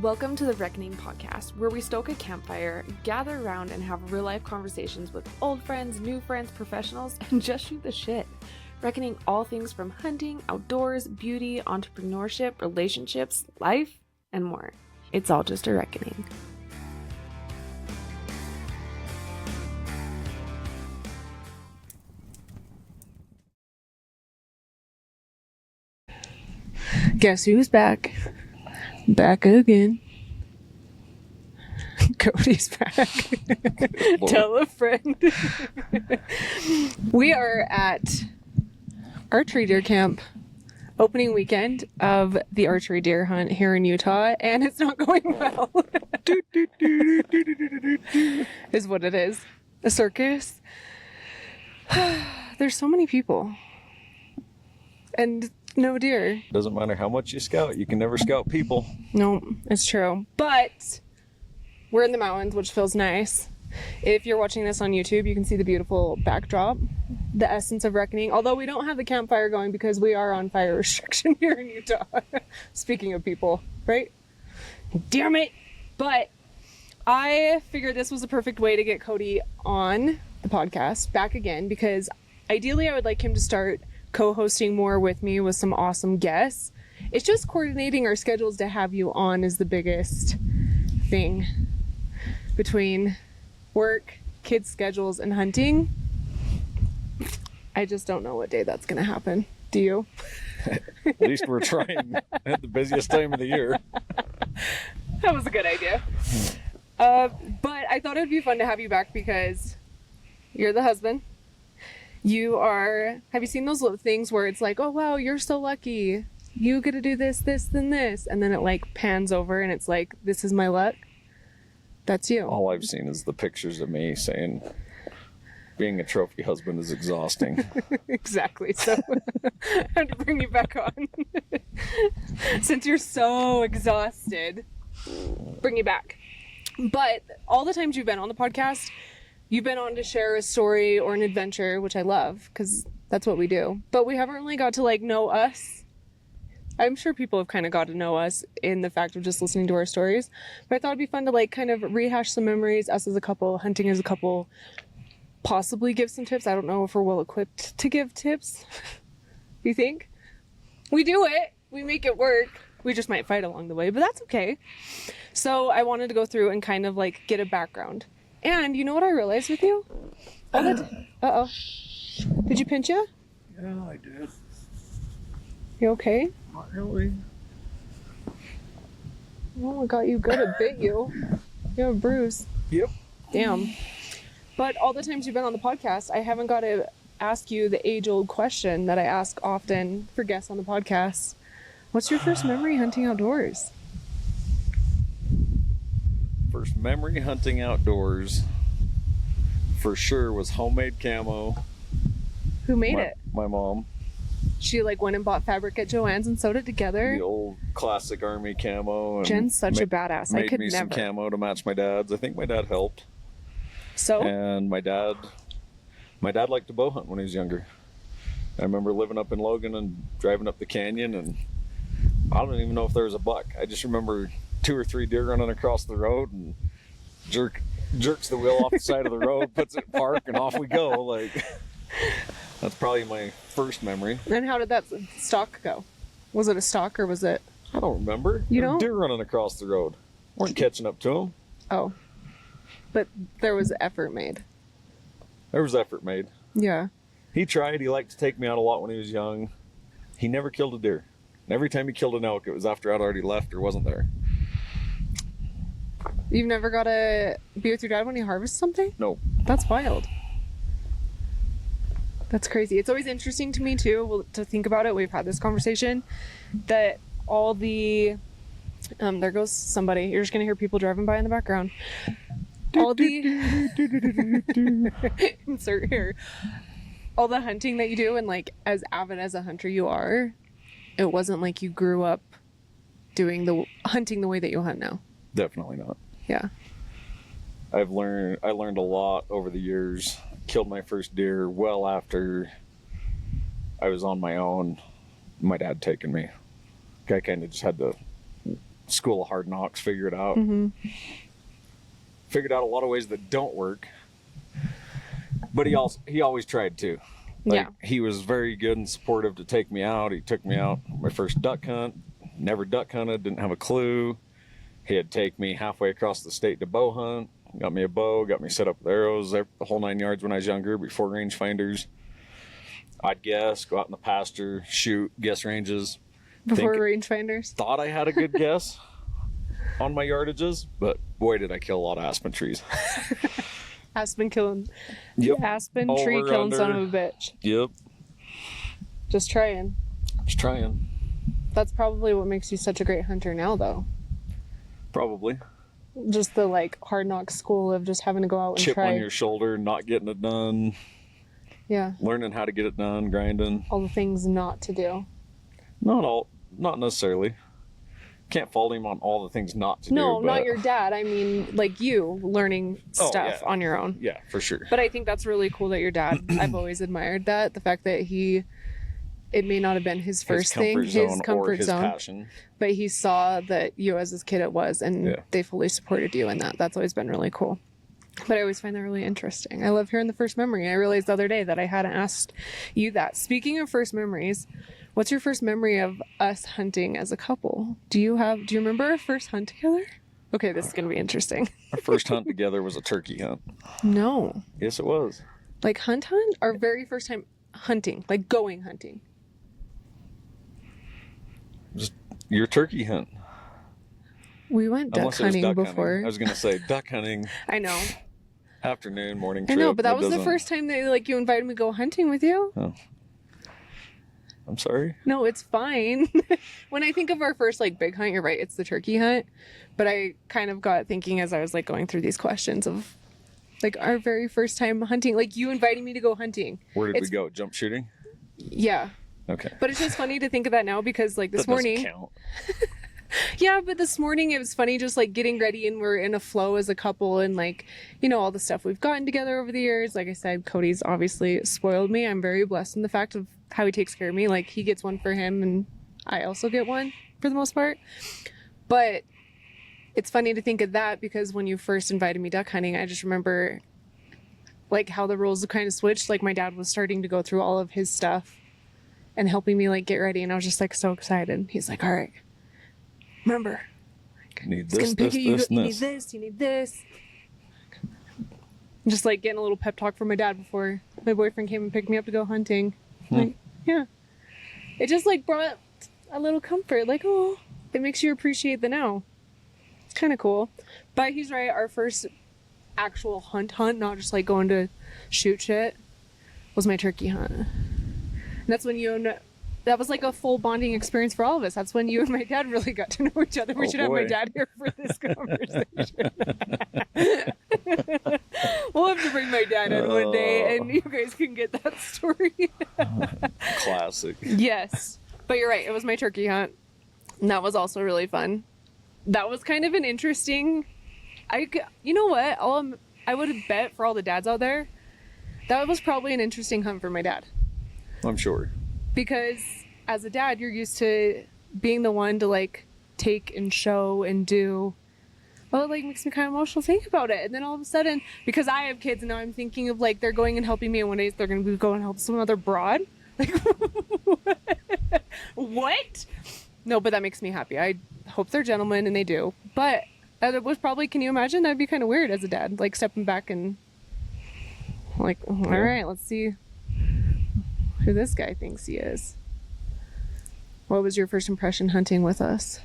Welcome to the Reckoning Podcast, where we stoke a campfire, gather around, and have real-life conversations with old friends, new friends, professionals, and just shoot the shit. Reckoning all things from hunting, outdoors, beauty, entrepreneurship, relationships, life, and more. It's all just a reckoning. Guess who's back? Back again. Cody's back. Tell a friend. We are at Archery Deer Camp, opening weekend of the Archery Deer Hunt here in Utah, and it's not going well. Is what it is. A circus. There's so many people. And no deer. Doesn't matter how much you scout, you can never scout people. No, it's true. But we're in the mountains, which feels nice. If you're watching this on YouTube, you can see the beautiful backdrop, the essence of reckoning. Although we don't have the campfire going because we are on fire restriction here in Utah. Speaking of people, right? Damn it! But I figured this was the perfect way to get Cody on the podcast back again, because ideally I would like him to start co-hosting more with me with some awesome guests. It's just coordinating our schedules to have you on is the biggest thing. Between work, kids' schedules, and hunting, I just don't know what day that's going to happen. Do you? At least we're trying at the busiest time of the year. That was a good idea. But I thought it would be fun to have you back because you're the husband. You are, have you seen those little things where it's like, oh wow, you're so lucky. You get to do this, this, and this. And then it like pans over and it's like, this is my luck. That's you. All I've seen is the pictures of me saying being a trophy husband is exhausting. Exactly. So I have to bring you back on. Since you're so exhausted, bring you back. But all the times you've been on the podcast, you've been on to share a story or an adventure, which I love because that's what we do. But we haven't really got to like know us. I'm sure people have kind of got to know us in the fact of just listening to our stories. But I thought it'd be fun to like kind of rehash some memories, us as a couple, hunting as a couple, possibly give some tips. I don't know if we're well equipped to give tips. You think? We do it. We make it work. We just might fight along the way, but that's okay. So I wanted to go through and kind of like get a background. And you know what I realized with you? Uh-oh. Did you pinch you? Yeah, I did. You okay? Not really. Oh, I got you good. It bit you. You have a bruise. Yep. Damn. But all the times you've been on the podcast, I haven't got to ask you the age-old question that I ask often for guests on the podcast. What's your first memory hunting outdoors? First memory hunting outdoors for sure was homemade camo. Who made it? My mom. She like went and bought fabric at Joann's and sewed it together. The old classic army camo. And Jen's such a badass. I could made me never. some camo to match my dad's. I think my dad helped. So? And my dad liked to bow hunt when he was younger. I remember living up in Logan and driving up the canyon, and I don't even know if there was a buck. I just remember 2 or 3 deer running across the road, and jerks the wheel off the side of the road, puts it in park, and off we go. Like, that's probably my first memory. And how did that stalk go? Was it a stalk or was it? I don't remember. You don't? Deer running across the road. Weren't catching up to them. Oh. But there was effort made. There was effort made. Yeah. He tried. He liked to take me out a lot when he was young. He never killed a deer. And every time he killed an elk, it was after I'd already left or wasn't there. You've never got to be with your dad when he harvests something? No. That's wild. That's crazy. It's always interesting to me too, to think about it. We've had this conversation that all the, there goes somebody. You're just going to hear people driving by in the background. All the, insert here. All the hunting that you do, and like as avid as a hunter you are, it wasn't like you grew up doing the hunting the way that you hunt now. Definitely not. Yeah. I learned a lot over the years. Killed my first deer well after I was on my own. My dad taking me. I kind of just had to school of hard knocks, figure it out. Figured out a lot of ways that don't work. But he always tried to. Like, he was very good and supportive to take me out. He took me out my first duck hunt. Never duck hunted, didn't have a clue. He'd take me halfway across the state to bow hunt. Got me a bow, got me set up with arrows, the whole 9 yards when I was younger, before rangefinders. I'd guess, go out in the pasture, shoot, guess ranges. Before rangefinders? Thought I had a good guess on my yardages, but boy, did I kill a lot of aspen trees. Aspen killing. Yep. Aspen Over, tree killing under. son of a bitch. Yep. Just trying. Just trying. That's probably what makes you such a great hunter now, though. Probably. Just the like hard knock school of just having to go out and Chip try. on your shoulder, not getting it done. Yeah. Learning how to get it done, grinding. All the things not to do. Not necessarily. Can't fault him on all the things not to do. No, but... not your dad. I mean, like you learning stuff on your own. Yeah, for sure. But I think that's really cool that your dad, I've always admired that. The fact that it may not have been his first thing, his comfort zone, passion. but he saw that you as his kid it was, and they fully supported you in that. That's always been really cool. But I always find that really interesting. I love hearing the first memory. I realized the other day that I hadn't asked you that. Speaking of first memories, what's your first memory of us hunting as a couple? Do you remember our first hunt together? Okay, this is going to be interesting. Our first hunt together was a turkey hunt. No. Yes, it was. Like hunt? Our very first time hunting, like going hunting. Just your turkey hunt. We went duck hunting before. Hunting. I was going to say duck hunting. I know. Afternoon, morning trip. I know, but that was the first time that you invited me to go hunting with you. Oh. I'm sorry. No, it's fine. When I think of our first big hunt, you're right, it's the turkey hunt. But I kind of got thinking as I was going through these questions of our very first time hunting, you inviting me to go hunting. Where did we go? Jump shooting? Yeah. Okay. But it's just funny to think of that now because this that morning. Doesn't count. Yeah, but this morning it was funny just getting ready and we're in a flow as a couple and all the stuff we've gotten together over the years. Like I said, Cody's obviously spoiled me. I'm very blessed in the fact of how he takes care of me. He gets one for him and I also get one for the most part. But it's funny to think of that because when you first invited me duck hunting, I just remember how the roles kind of switched. My dad was starting to go through all of his stuff and helping me get ready. And I was just so excited. He's like, all right. Remember, you need this, you need this, you need this. Just getting a little pep talk from my dad before my boyfriend came and picked me up to go hunting. Yeah. It just brought a little comfort. Oh, it makes you appreciate the now. It's kind of cool. But he's right. Our first actual hunt, not just going to shoot shit, was my turkey hunt. And that's when that was a full bonding experience for all of us. That's when you and my dad really got to know each other. We should have my dad here for this conversation. We'll have to bring my dad in one day and you guys can get that story. Classic. Yes. But you're right. It was my turkey hunt. And that was also really fun. That was kind of an interesting... You know what? I would have bet for all the dads out there, that was probably an interesting hunt for my dad. I'm sure. Because as a dad, you're used to being the one to take and show and do. Well, it makes me kind of emotional thinking about it. And then all of a sudden, because I have kids and now I'm thinking of they're going and helping me and one day they're going to go and help some other broad. What? No, but that makes me happy. I hope they're gentlemen and they do. But that was probably, can you imagine? That'd be kind of weird as a dad, stepping back and all right, let's see who this guy thinks he is. What was your first impression hunting with us?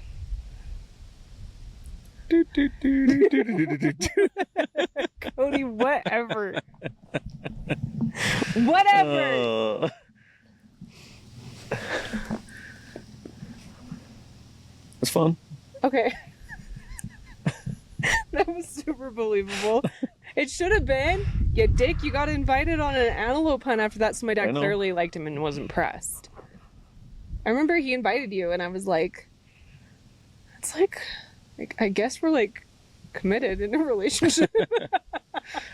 Cody, whatever. Whatever. It's fun. Okay. That was super believable. It should have been. You dick, you got invited on an antelope hunt after that, so my dad clearly liked him and was impressed. I remember he invited you and I was it's I guess we're committed in a relationship.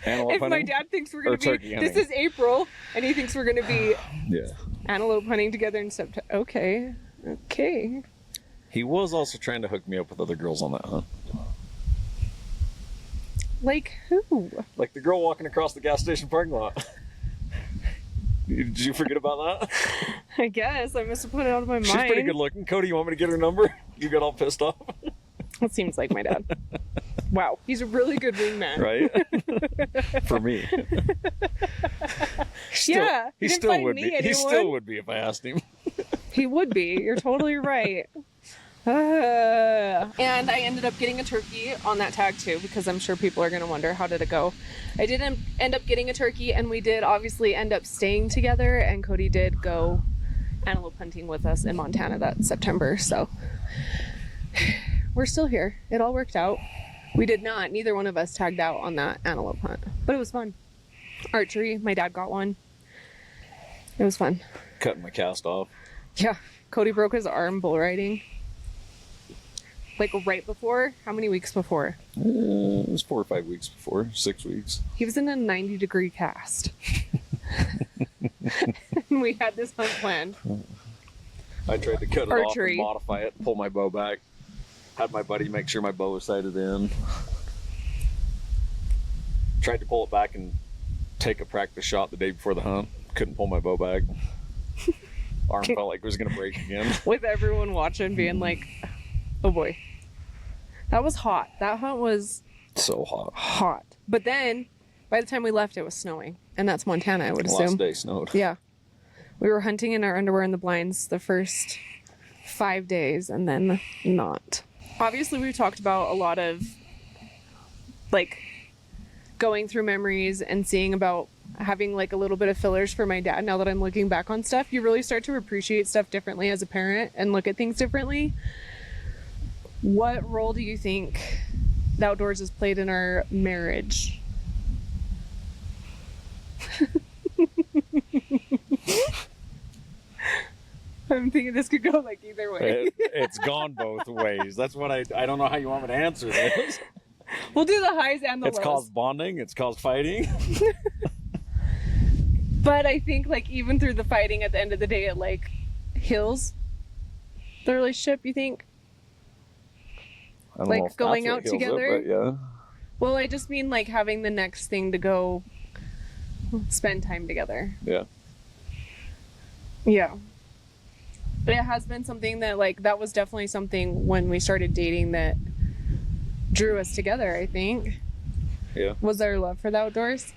If my dad thinks we're going to be, this is April, and he thinks we're going to be antelope hunting together in September. Okay. He was also trying to hook me up with other girls on that hunt. Like who? Like the girl walking across the gas station parking lot. Did you forget about that? I guess I must have put it out of my mind. She's pretty good looking. Cody, you want me to get her number? You got all pissed off. That seems like my dad. Wow, he's a really good wingman. Right? For me. Yeah, he still would be. He still would be if I asked him. He would be. You're totally right. And I ended up getting a turkey on that tag too, because I'm sure people are going to wonder, how did it go? I didn't end up getting a turkey, and we did obviously end up staying together, and Cody did go antelope hunting with us in Montana that September. So we're still here. It all worked out. We did not. Neither one of us tagged out on that antelope hunt, but it was fun. Archery. My dad got one. It was fun. Cutting my cast off. Yeah. Cody broke his arm bull riding. Like right before? How many weeks before? It was 4 or 5 weeks before. 6 weeks. He was in a 90-degree cast. And we had this hunt planned. I tried to cut it off Archery. and modify it, pull my bow back. Had my buddy make sure my bow was sighted in. Tried to pull it back and take a practice shot the day before the hunt. Couldn't pull my bow back. Arm felt like it was going to break again. With everyone watching being like, oh boy. That was hot. That hunt was So hot. hot. But then, by the time we left, it was snowing. And that's Montana, I would assume. Last day snowed. Yeah. We were hunting in our underwear in the blinds the first 5 days, and then not. Obviously, we've talked about a lot of, like, going through memories and seeing about having, like, a little bit of fillers for my dad. Now that I'm looking back on stuff, you really start to appreciate stuff differently as a parent and look at things differently. What role do you think the outdoors has played in our marriage? I'm thinking this could go like either way. It's gone both ways. That's what I don't know how you want me to answer this. We'll do the highs and the It's lows. caused bonding. It's caused fighting. But I think, like, even through the fighting, at the end of the day, it, like, heals the relationship, you think? I don't Like, know if going that's what out heals it, together? but yeah. Well, I just mean, like, having the next thing to go spend time together. Yeah. Yeah. But it has been something that, like, that was definitely something when we started dating that drew us together, I think. Yeah. Was our love for the outdoors?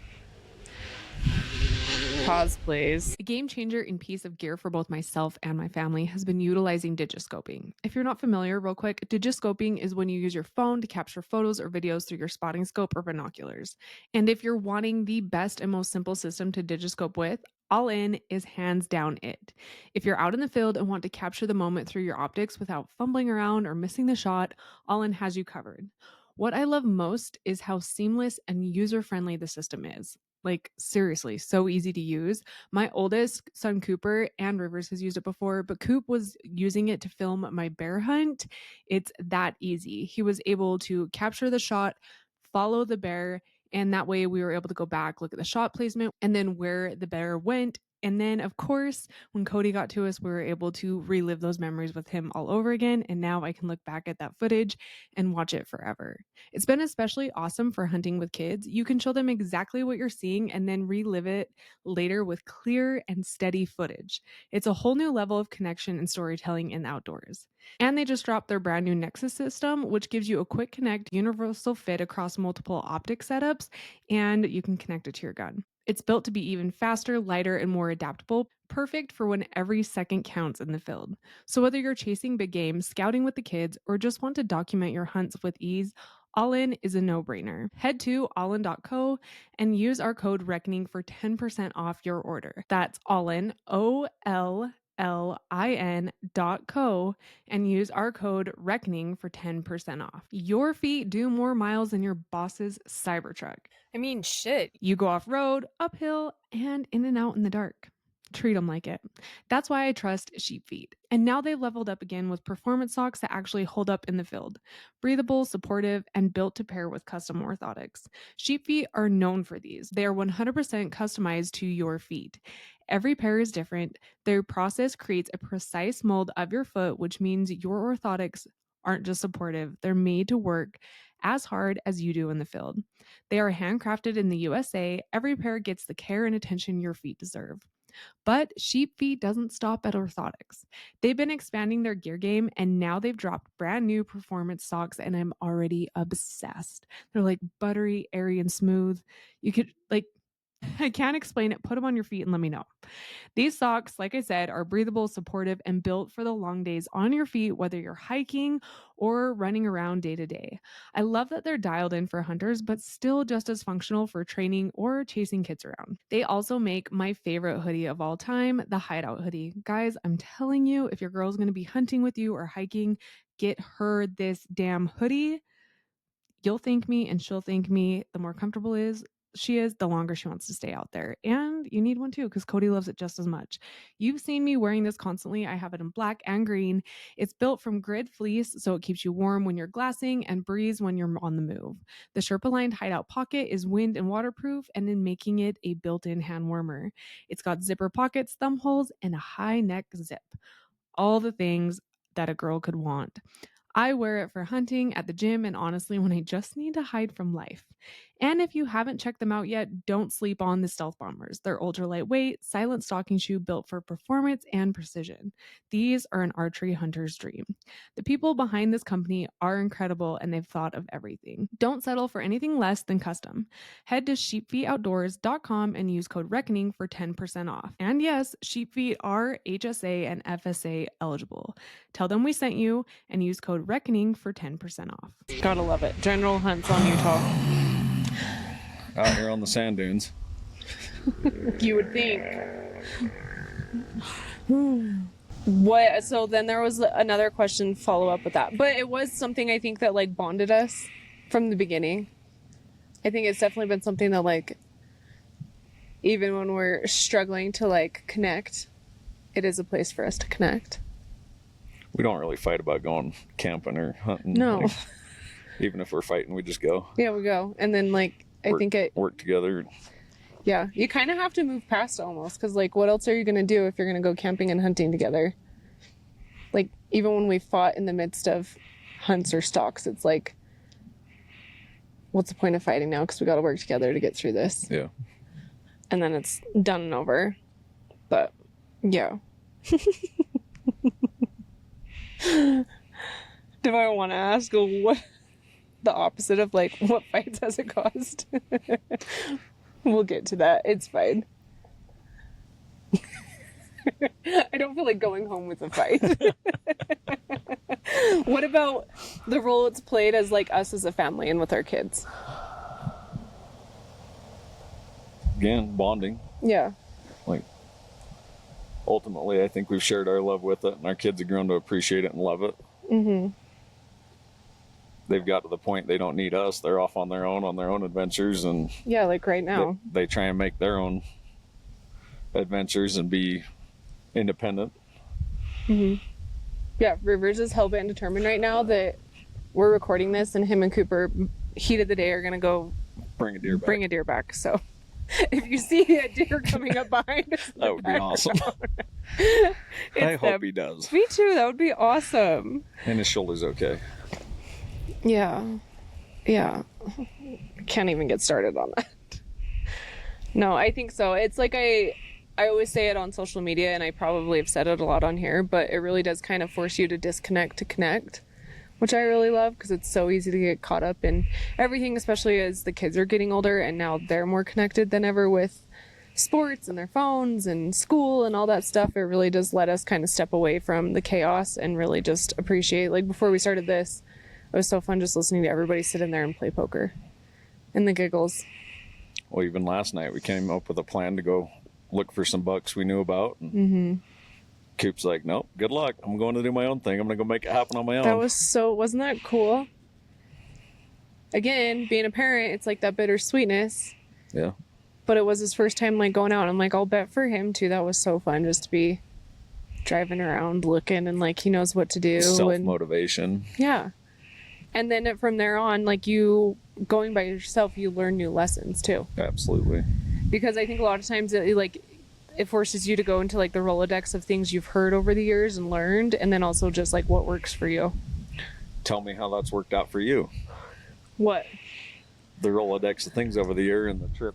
Pause, please. A game changer in piece of gear for both myself and my family has been utilizing digiscoping. If you're not familiar, real quick, digiscoping is when you use your phone to capture photos or videos through your spotting scope or binoculars. And if you're wanting the best and most simple system to digiscope with, All In is hands down it. If you're out in the field and want to capture the moment through your optics without fumbling around or missing the shot, All In has you covered. What I love most is how seamless and user-friendly the system is. Like, seriously, so easy to use. My oldest son, Cooper, and Rivers has used it before, but Coop was using it to film my bear hunt. It's that easy. He was able to capture the shot, follow the bear, and that way we were able to go back, look at the shot placement, and then where the bear went. And then, of course, when Cody got to us, we were able to relive those memories with him all over again. And now I can look back at that footage and watch it forever. It's been especially awesome for hunting with kids. You can show them exactly what you're seeing and then relive it later with clear and steady footage. It's a whole new level of connection and storytelling in the outdoors. And they just dropped their brand new Nexus system, which gives you a quick connect, universal fit across multiple optic setups, and you can connect it to your gun. It's built to be even faster, lighter, and more adaptable, perfect for when every second counts in the field. So whether you're chasing big game, scouting with the kids, or just want to document your hunts with ease, All In is a no-brainer. Head to allin.co and use our code RECKONING for 10% off your order. That's allin, OLLIN.co, and use our code RECKONING for 10% off. Your feet do more miles than your boss's Cybertruck. I mean, shit. You go off-road, uphill, and in and out in the dark. Treat them like it. That's why I trust Sheep Feet. And now they've leveled up again with performance socks that actually hold up in the field. Breathable, supportive, and built to pair with custom orthotics. Sheep Feet are known for these. They are 100% customized to your feet. Every pair is different. Their process creates a precise mold of your foot, which means your orthotics aren't just supportive, they're made to work as hard as you do in the field. They are handcrafted in the USA. Every pair gets the care and attention your feet deserve. But Sheep Feet doesn't stop at orthotics. They've been expanding their gear game, and now they've dropped brand new performance socks, and I'm already obsessed. They're like buttery, airy, and smooth. You could like I can't explain it. Put them on your feet and let me know. These socks, like I said, are breathable, supportive, and built for the long days on your feet, whether you're hiking or running around day to day. I love that they're dialed in for hunters, but still just as functional for training or chasing kids around. They also make my favorite hoodie of all time, the Hideout hoodie. Guys, I'm telling you, if your girl's going to be hunting with you or hiking, get her this damn hoodie. You'll thank me and she'll thank me. The more comfortable she is, the longer she wants to stay out there. And you need one too, because Cody loves it just as much. You've seen me wearing this constantly. I have it in black and green. It's built from grid fleece, so it keeps you warm when you're glassing and breeze when you're on the move. The Sherpa-lined Hideout pocket is wind and waterproof, and in making it a built-in hand warmer. It's got zipper pockets, thumb holes, and a high neck zip. All the things that a girl could want. I wear it for hunting, at the gym, and honestly when I just need to hide from life. And if you haven't checked them out yet, don't sleep on the Stealth Bombers. They're ultra lightweight, silent stocking shoe built for performance and precision. These are an archery hunter's dream. The people behind this company are incredible, and they've thought of everything. Don't settle for anything less than custom. Head to sheepfeetoutdoors.com and use code RECKONING for 10% off. And yes, Sheep Feet are HSA and FSA eligible. Tell them we sent you and use code RECKONING for 10% off. Gotta love it. General hunts on Utah. Out here on the sand dunes. You would think. What? So then there was another question follow up with that, but it was something I think that like bonded us from the beginning. I think it's definitely been something that like, even when we're struggling to like connect, it is a place for us to connect. We don't really fight about going camping or hunting. No. Like, even if we're fighting, we just go. Yeah, we go. And then like, I think it work together. Yeah, you kind of have to move past almost, because like what else are you going to do if you're going to go camping and hunting together? Like even when we fought in the midst of hunts or stalks, it's like, what's the point of fighting now, because we got to work together to get through this. Yeah. And then it's done and over. But yeah. Do I want to ask what the opposite of like what fights has it caused? We'll get to that. It's fine. I don't feel like going home with a fight. What about the role it's played as like us as a family and with our kids? Again, bonding. Yeah. Like, ultimately, I think we've shared our love with it, and our kids have grown to appreciate it and love it. Mm-hmm. They've got to the point they don't need us. They're off on their own adventures, and yeah, like right now, they try and make their own adventures and be independent. Mm-hmm. Yeah, Rivers is hell bent and determined right now that we're recording this, and him and Cooper, heat of the day, are gonna go bring a deer back. So if you see a deer coming up behind us, that would be awesome. I hope he does. Me too. That would be awesome. And his shoulder's okay. Yeah. Can't even get started on that. No, I think so. It's like I always say it on social media, and I probably have said it a lot on here, but it really does kind of force you to disconnect to connect, which I really love, because it's so easy to get caught up in everything, especially as the kids are getting older and now they're more connected than ever with sports and their phones and school and all that stuff. It really does let us kind of step away from the chaos and really just appreciate, like before we started this, it was so fun just listening to everybody sit in there and play poker and the giggles. Well, even last night we came up with a plan to go look for some bucks we knew about. And Coop's like, nope, good luck. I'm going to do my own thing. I'm going to go make it happen on my own. Wasn't that cool? Again, being a parent, it's like that bittersweetness. Yeah. But it was his first time like going out. I'm like, I'll bet for him too. That was so fun just to be driving around looking, and like he knows what to do. Self-motivation. Yeah. And then from there on, like you going by yourself, you learn new lessons too. Absolutely. Because I think a lot of times, like it forces you to go into like the Rolodex of things you've heard over the years and learned, and then also just like what works for you. Tell me how that's worked out for you. What? The Rolodex of things over the year and the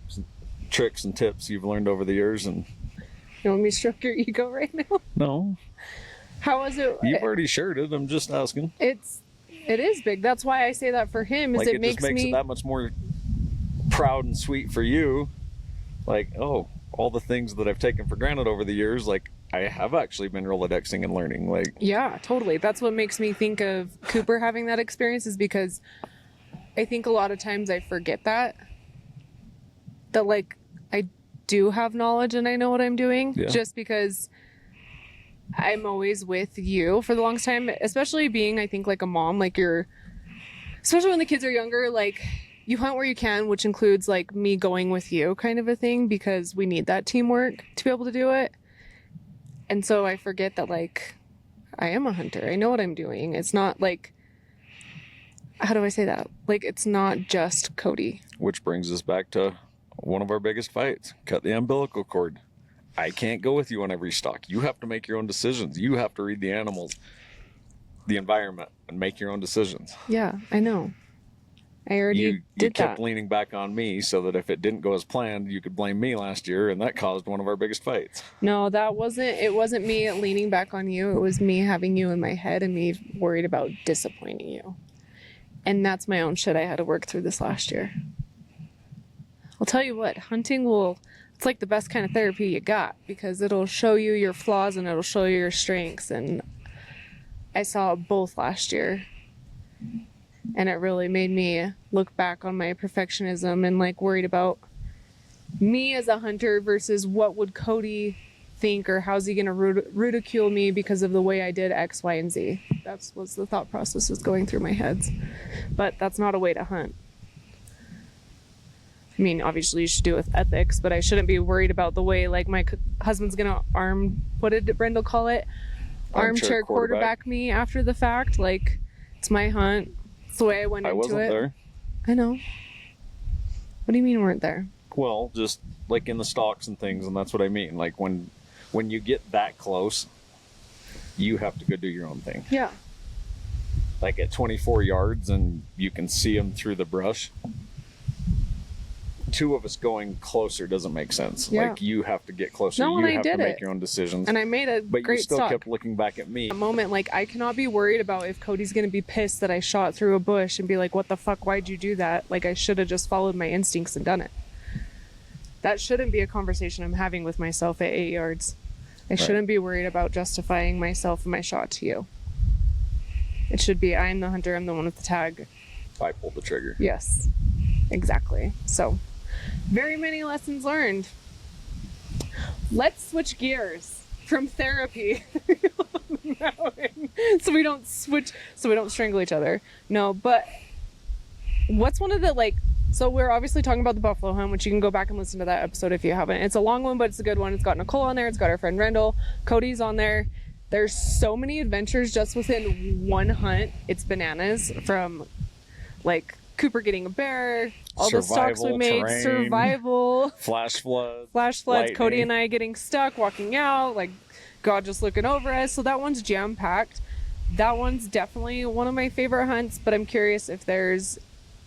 tricks and tips you've learned over the years. And you want me to stroke your ego right now? No. How was it? You've already shared it. I'm just asking. It is big. That's why I say that for him. Is like, it just makes it that much more proud and sweet for you. Like, oh, all the things that I've taken for granted over the years, like I have actually been Rolodexing and learning. Like, yeah, totally. That's what makes me think of Cooper having that experience, is because I think a lot of times I forget that like I do have knowledge and I know what I'm doing, just because I'm always with you for the longest time, especially being, I think, like a mom, like especially when the kids are younger, like you hunt where you can, which includes like me going with you kind of a thing, because we need that teamwork to be able to do it. And so I forget that like I am a hunter. I know what I'm doing. It's not like, how do I say that? Like, it's not just Cody. Which brings us back to one of our biggest fights. Cut the umbilical cord. I can't go with you on every stalk. You have to make your own decisions. You have to read the animals, the environment, and make your own decisions. Yeah, I know. I already did that. You kept leaning back on me so that if it didn't go as planned, you could blame me last year, and that caused one of our biggest fights. No, it wasn't me leaning back on you. It was me having you in my head and me worried about disappointing you. And that's my own shit I had to work through this last year. I'll tell you what, hunting it's like the best kind of therapy you got, because it'll show you your flaws and it'll show you your strengths. And I saw both last year. And it really made me look back on my perfectionism and like worried about me as a hunter versus what would Cody think, or how's he going to ridicule me because of the way I did X, Y, and Z. That's what the thought process was going through my heads. But that's not a way to hunt. I mean, obviously you should do it with ethics, but I shouldn't be worried about the way like my husband's going to what did Brendel call it? Armchair quarterback me after the fact. Like, it's my hunt. It's the way I went into it. I wasn't there. I know. What do you mean you weren't there? Well, just like in the stalks and things, and that's what I mean. Like when you get that close, you have to go do your own thing. Yeah. Like at 24 yards and you can see them through the brush. Two of us going closer doesn't make sense. Yeah. Like, you have to get closer. No, you and have to make your own decisions. And I made a but great you still stalk. kept looking back at me. A moment, like, I cannot be worried about if Cody's going to be pissed that I shot through a bush and be like, what the fuck, why'd you do that? Like, I should have just followed my instincts and done it. That shouldn't be a conversation I'm having with myself at 8 yards. I shouldn't be worried about justifying myself and my shot to you. It should be, I'm the hunter, I'm the one with the tag. I pulled the trigger. Yes, exactly. So, very many lessons learned. Let's switch gears from therapy so we don't strangle each other. No, but what's one of the, like, so we're obviously talking about the buffalo hunt, which you can go back and listen to that episode if you haven't. It's a long one, but it's a good one. It's got Nicole on there. It's got our friend Rendell. Cody's on there. There's so many adventures just within one hunt. It's bananas, from like Cooper getting a bear, all the stalks we made, terrain, survival, flash floods, lightning. Cody and I getting stuck, walking out, like God just looking over us. So that one's jam-packed. That one's definitely one of my favorite hunts, but I'm curious if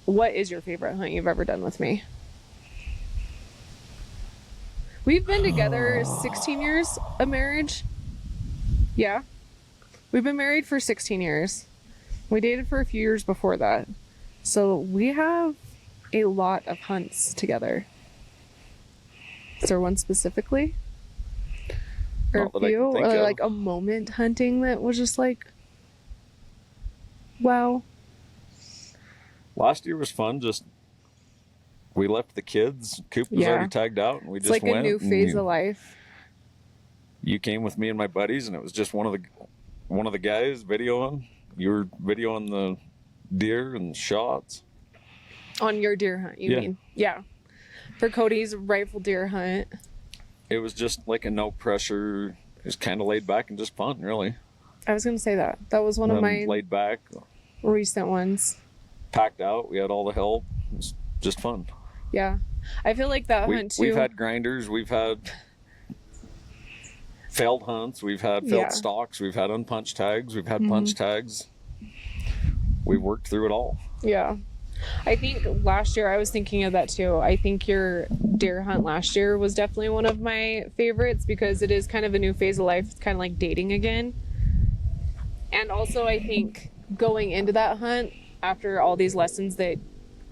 what is your favorite hunt you've ever done with me? We've been together 16 years of marriage. Yeah. We've been married for 16 years. We dated for a few years before that. So we have a lot of hunts together. Is there one specifically? Or a few? Or like a moment hunting that was just like, wow. Last year was fun. Just, we left the kids. Coop was already tagged out, and we just went. It's like a new phase of life. You came with me and my buddies, and it was just one of the guys videoing. You were videoing the deer and the shots. On your deer hunt, you mean? Yeah. For Cody's rifle deer hunt. It was just like a no pressure. It was kind of laid back and just fun, really. I was going to say that. That was one of my laid back recent ones. Packed out. We had all the help. It was just fun. Yeah. I feel like that hunt too. We've had grinders. We've had failed hunts, we've had failed stalks, we've had unpunched tags, we've had punch tags. We've worked through it all. Yeah. I think last year, I was thinking of that too. I think your deer hunt last year was definitely one of my favorites because it is kind of a new phase of life. It's kind of like dating again. And also, I think going into that hunt, after all these lessons that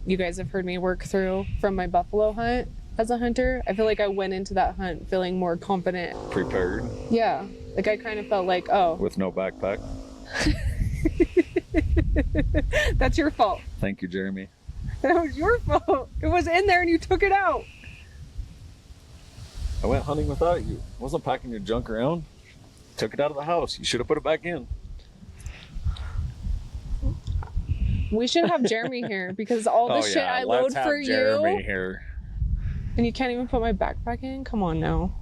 you guys have heard me work through from my buffalo hunt as a hunter, I feel like I went into that hunt feeling more confident. Prepared. Yeah. Like I kind of felt like, oh. With no backpack. That's your fault. Thank you, Jeremy. That was your fault. It was in there and you took it out. I went hunting without you. I wasn't packing your junk around. Took it out of the house. You should have put it back in. We should have Jeremy here because all the shit I load for Jeremy you. Here. And you can't even put my backpack in? Come on now.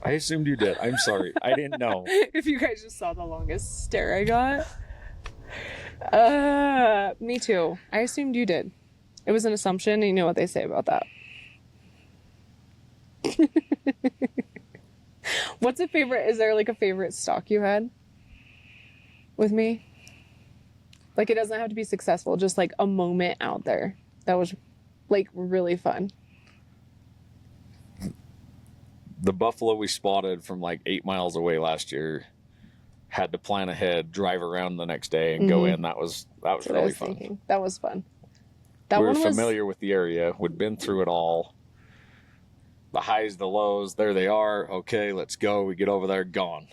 I assumed you did. I'm sorry. I didn't know. If you guys just saw the longest stare I got. Me too. I assumed you did. It was an assumption, and you know what they say about that. What's a favorite? Is there like a favorite stalk you had with me? Like it doesn't have to be successful, just like a moment out there that was like really fun. The buffalo we spotted from like 8 miles away last year, had to plan ahead, drive around the next day and go in. That was really fun. Thinking. That was fun. We were familiar with the area. We'd been through it all. The highs, the lows, there they are. Okay, let's go. We get over there, gone.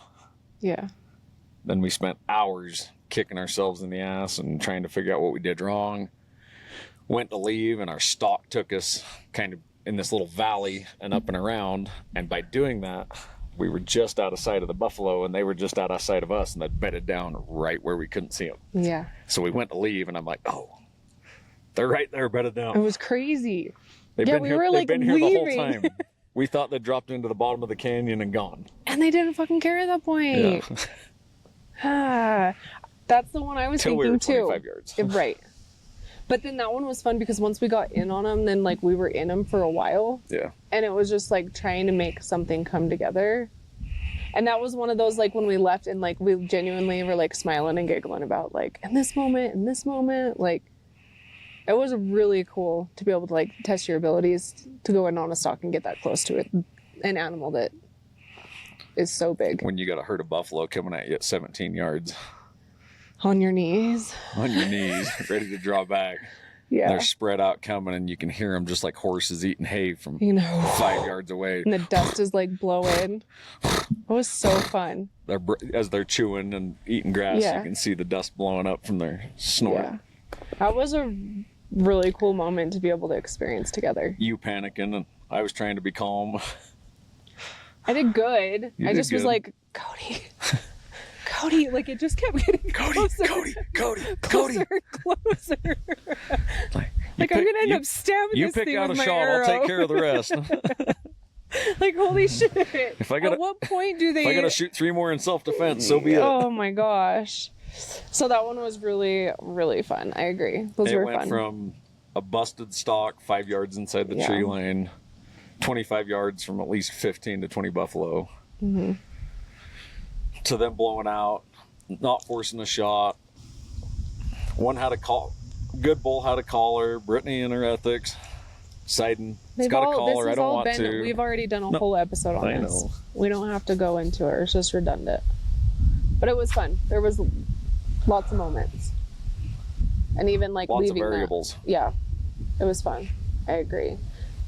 Yeah. Then we spent hours kicking ourselves in the ass and trying to figure out what we did wrong. Went to leave and our stalk took us kind of in this little valley and up and around. And by doing that, we were just out of sight of the buffalo and they were just out of sight of us and they'd bedded down right where we couldn't see them. Yeah. So we went to leave and I'm like, oh, they're right there bedded down. It was crazy. They've been here the whole time. We thought they dropped into the bottom of the canyon and gone. And they didn't fucking care at that point. Yeah. That's the one I was thinking we were too. 25 yards. Right. But then that one was fun because once we got in on them, then like we were in them for a while. Yeah. And it was just like trying to make something come together. And that was one of those like when we left and like we genuinely were like smiling and giggling about like in this moment, like it was really cool to be able to like test your abilities to go in on a stalk and get that close to it. An animal that is so big. When you got a herd of buffalo coming at you at 17 yards. On your knees. On your knees, ready to draw back. Yeah. They're spread out coming and you can hear them just like horses eating hay from 5 yards away. And the dust is like blowing. It was so fun. As they're chewing and eating grass, you can see the dust blowing up from their snort. Yeah. That was a really cool moment to be able to experience together. You panicking and I was trying to be calm. I did good. I just was like, Cody, like it just kept getting closer. Closer. Like I'm gonna end up stabbing this thing with my arrow. I'll take care of the rest. Like holy shit! At what point do they? If I gotta shoot 3 more in self-defense, so be it. Oh my gosh! So that one was really, really fun. I agree. Those were fun. It went from a busted stalk 5 yards inside the tree line, 25 yards from at least 15 to 20 buffalo. Mm-hmm. To them blowing out, not forcing a shot. One had a good bull had a collar. Brittany and her ethics. Sidon, it's got a collar. I don't want to. We've already done a whole episode on this. Know. We don't have to go into it. It's just redundant. But it was fun. There was lots of moments, and even like lots leaving of variables. Yeah, it was fun. I agree.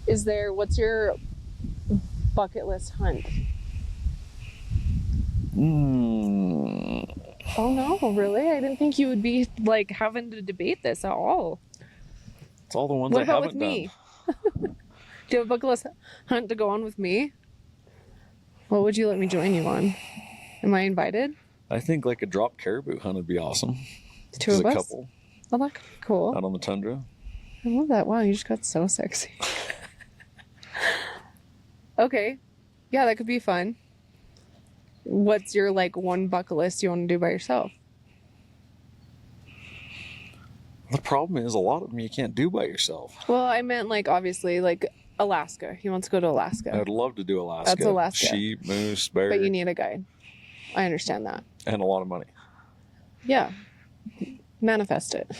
What's your bucket list hunt? Oh no, really? I didn't think you would be like having to debate this at all. It's all the ones I haven't done. What about with me? Do you have a bucket list hunt to go on with me? What would you let me join you on? Am I invited? I think like a drop caribou hunt would be awesome. The two of us? Couple. Oh, that could be cool. Out on the tundra. I love that. Wow, you just got so sexy. Okay. Yeah, that could be fun. What's your like one bucket list you want to do by yourself? The problem is a lot of them you can't do by yourself. Well, I meant like obviously like Alaska. He wants to go to Alaska. I'd love to do Alaska. That's Alaska. Sheep, moose, bear. But you need a guide. I understand that. And a lot of money. Yeah. Manifest it.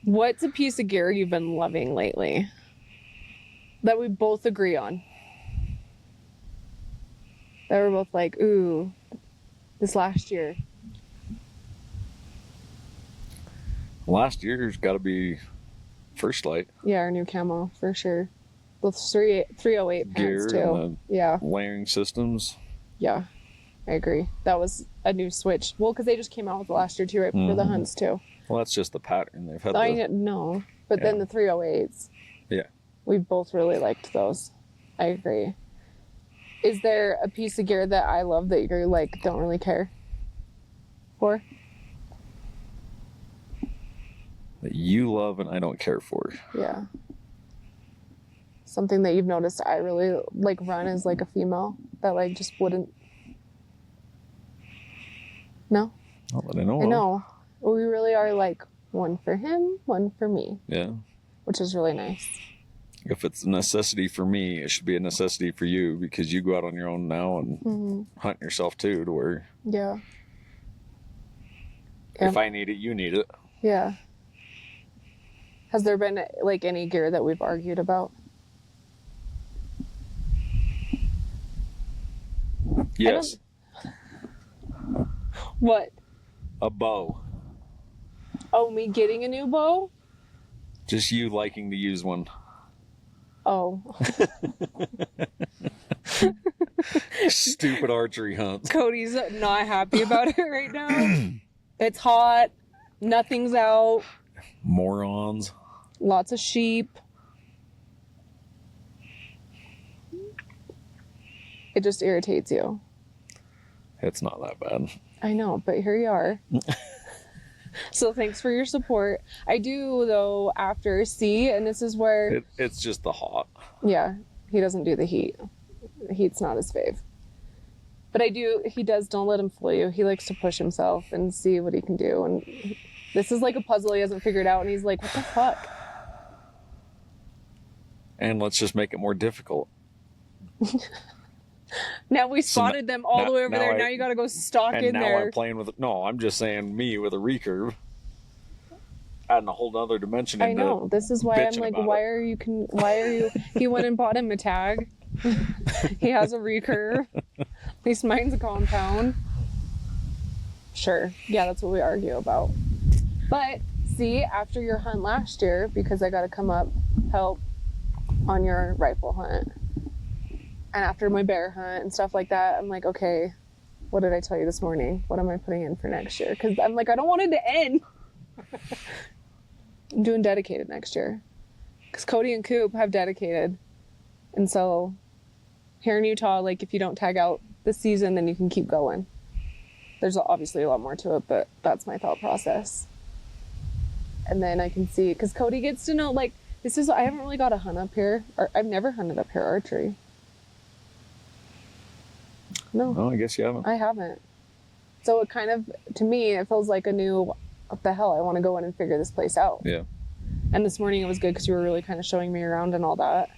What's a piece of gear you've been loving lately that we both agree on? That we're both like, ooh, this last year. Last year's got to be First Light. Yeah, our new camo, for sure. The 308 Gear pants, too. and the Yeah. layering systems. Yeah, I agree. That was a new switch. Well, because they just came out with last year, too, right before the hunts, too. Well, that's just the pattern. They've had I know, but then the 308s. Yeah. We both really liked those. I agree. Is there a piece of gear that I love that you're like, don't really care for? that you love and I don't care for. Yeah. Something that you've noticed I really like run as like a female that like just wouldn't. No? Not that I know I of. know. We really are like one for him, one for me. Yeah. Which is really nice. If it's a necessity for me, it should be a necessity for you because you go out on your own now and hunt yourself too, to where Yeah. if I need it, you need it. Yeah. Has there been like any gear that we've argued about? Yes. What? A bow. Oh, me getting a new bow? Just you liking to use one. Oh. Stupid archery hunts. Cody's not happy about it right now. It's hot. Nothing's out. Morons. Lots of sheep. It just irritates you. It's not that bad. I know, but here you are. So thanks for your support. I do, though, after see, and this is where... It's just the hot. Yeah, he doesn't do the heat. The heat's not his fave. But he does, don't let him fool you. He likes to push himself and see what he can do. And this is like a puzzle he hasn't figured out, and he's like, what the fuck? And let's just make it more difficult. Now we spotted them all the way over there. Now you gotta go stalk in there. And now I'm playing with... No, I'm just saying me with a recurve. Adding a whole nother dimension into I know. This is why I'm like, why are you... He went and bought him a tag. He has a recurve. At least mine's a compound. Sure. Yeah, that's what we argue about. But, see, after your hunt last year, because I gotta come up, help on your rifle hunt, and after my bear hunt and stuff like that, I'm like, okay, what did I tell you this morning? What am I putting in for next year? Because I'm like, I don't want it to end. I'm doing dedicated next year. Because Cody and Coop have dedicated. And so here in Utah, like if you don't tag out this season, then you can keep going. There's obviously a lot more to it, but that's my thought process. And then I can see, because Cody gets to know, like, I haven't really got a hunt up here. I've never hunted up here archery. No. Oh, I guess you haven't. I haven't. So it kind of, to me, it feels like a new, what the hell, I want to go in and figure this place out. Yeah. And this morning it was good because you were really kind of showing me around and all that.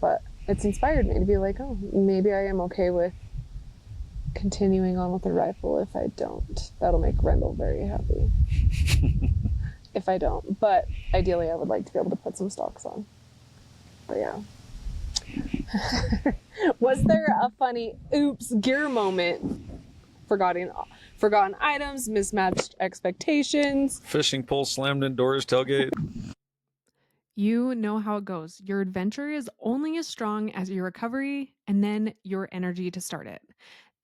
But it's inspired me to be like, oh, maybe I am okay with continuing on with the rifle if I don't. That'll make Rendell very happy. If I don't. But ideally I would like to be able to put some stocks on. But yeah. Was there a funny oops gear moment? Forgotten items, mismatched expectations. Fishing pole slammed indoors, tailgate. You know how it goes. Your adventure is only as strong as your recovery and then your energy to start it.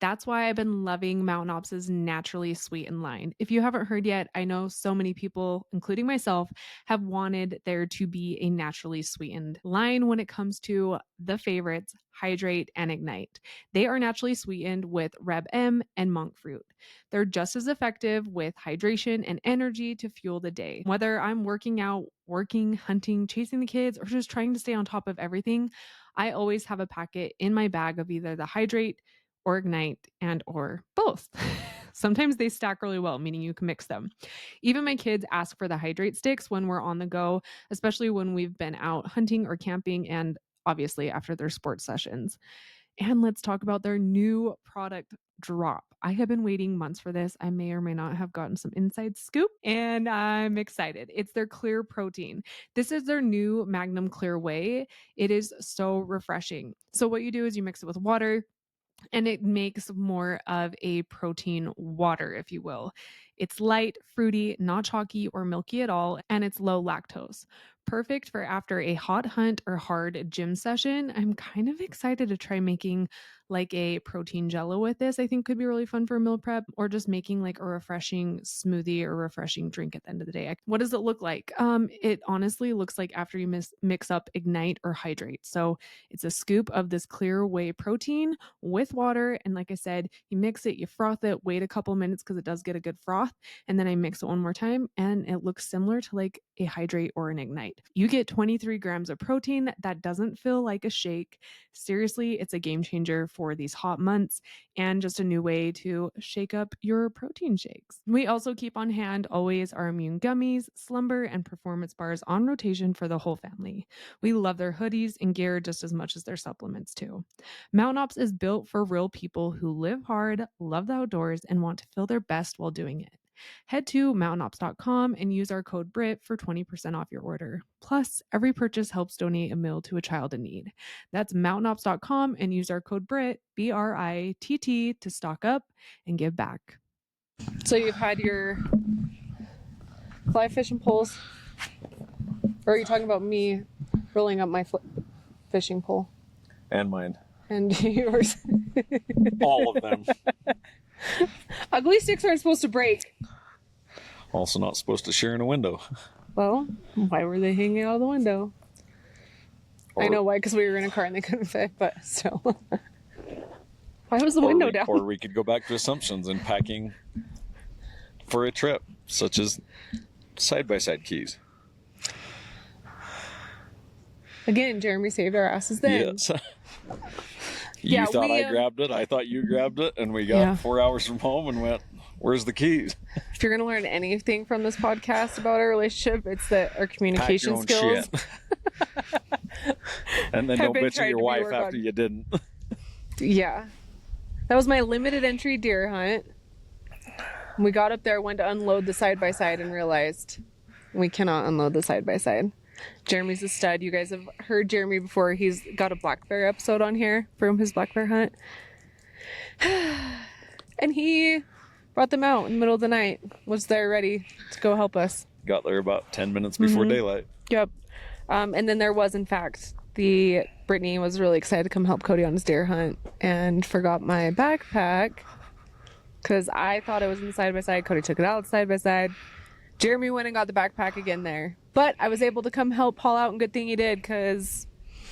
That's why I've been loving Mountain Ops' naturally sweetened line. If you haven't heard yet, I know so many people, including myself, have wanted there to be a naturally sweetened line when it comes to the favorites, Hydrate and Ignite. They are naturally sweetened with Reb M and monk fruit. They're just as effective with hydration and energy to fuel the day. Whether I'm working out, working, hunting, chasing the kids, or just trying to stay on top of everything, I always have a packet in my bag of either the Hydrate or Ignite and or both. Sometimes they stack really well, meaning you can mix them. Even my kids ask for the hydrate sticks when we're on the go, especially when we've been out hunting or camping and obviously after their sports sessions. And let's talk about their new product drop. I have been waiting months for this. I may or may not have gotten some inside scoop, and I'm excited. It's their clear protein. This is their new Magnum Clear Whey. It is so refreshing. So what you do is you mix it with water, and it makes more of a protein water, if you will. It's light, fruity, not chalky or milky at all, and it's low lactose. Perfect for after a hot hunt or hard gym session. I'm kind of excited to try making like a protein jello with this. I think could be really fun for meal prep, or just making like a refreshing smoothie or refreshing drink at the end of the day. What does it look like? It honestly looks like after you mix up Ignite or Hydrate. So it's a scoop of this clear whey protein with water. And like I said, you mix it, you froth it, wait a couple minutes because it does get a good froth. And then I mix it one more time and it looks similar to like a Hydrate or an Ignite. You get 23 grams of protein that doesn't feel like a shake. Seriously, it's a game changer for these hot months and just a new way to shake up your protein shakes. We also keep on hand always our immune gummies, slumber, and performance bars on rotation for the whole family. We love their hoodies and gear just as much as their supplements too. Mountain Ops is built for real people who live hard, love the outdoors, and want to feel their best while doing it. Head to mountainops.com and use our code BRIT for 20% off your order. Plus, every purchase helps donate a meal to a child in need. That's mountainops.com and use our code BRIT, BRITT, to stock up and give back. So you've had your fly fishing poles? Or are you talking about me rolling up my fishing pole? And mine. And yours? All of them. Ugly sticks aren't supposed to break. Also not supposed to share in a window. Well, why were they hanging out of the window? I know why, because we were in a car and they couldn't fit, but still. Why was the window down? Or we could go back to assumptions and packing for a trip, such as side-by-side keys. Again, Jeremy saved our asses then. Yes. You thought I grabbed it, I thought you grabbed it, and we got 4 hours from home and went, where's the keys? If you're going to learn anything from this podcast about our relationship, it's that our communication skills. And then don't bitch at your wife after you didn't. Yeah. That was my limited entry deer hunt. We got up there, went to unload the side-by-side and realized we cannot unload the side-by-side. Jeremy's a stud. You guys have heard Jeremy before. He's got a black bear episode on here from his black bear hunt. And he brought them out in the middle of the night. Was there ready to go help us. Got there about 10 minutes before daylight. Yep. And then there was, in fact, Brittany was really excited to come help Cody on his deer hunt and forgot my backpack because I thought it was in the side-by-side. Cody took it out side-by-side. Jeremy went and got the backpack again there. But I was able to come help haul out, and good thing he did, because